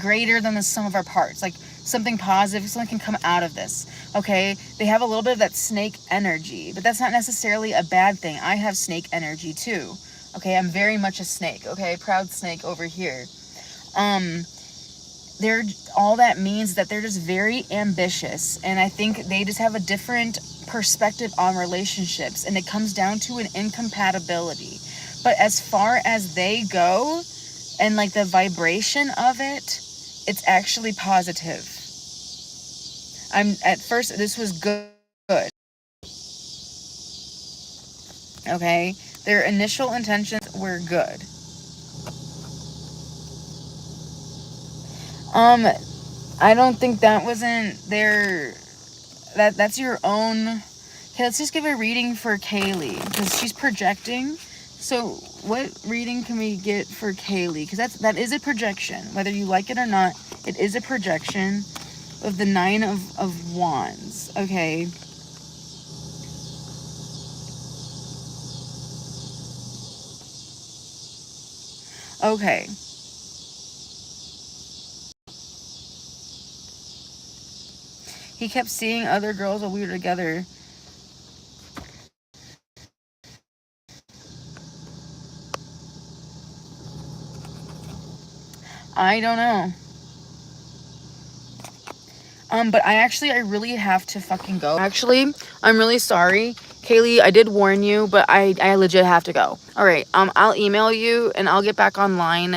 greater than the sum of our parts, like something positive, something can come out of this. Okay, they have a little bit of that snake energy, but that's not necessarily a bad thing. I have snake energy too. Okay, I'm very much a snake. Okay, proud snake over here. They're all that means that they're just very ambitious, and I think they just have a different perspective on relationships, and it comes down to an incompatibility. But as far as they go and like the vibration of it, it's actually positive. At first this was good. Okay, their initial intentions were good. I don't think that wasn't their... That's your own... Okay, let's just give a reading for Kaylee, because she's projecting. So what reading can we get for Kaylee? Because that is a projection. Whether you like it or not, it is a projection of the Nine of Wands. Okay. Okay. He kept seeing other girls while we were together. I don't know. But I really have to fucking go. Actually, I'm really sorry. Kaylee, I did warn you, but I legit have to go. All right, I'll email you and I'll get back online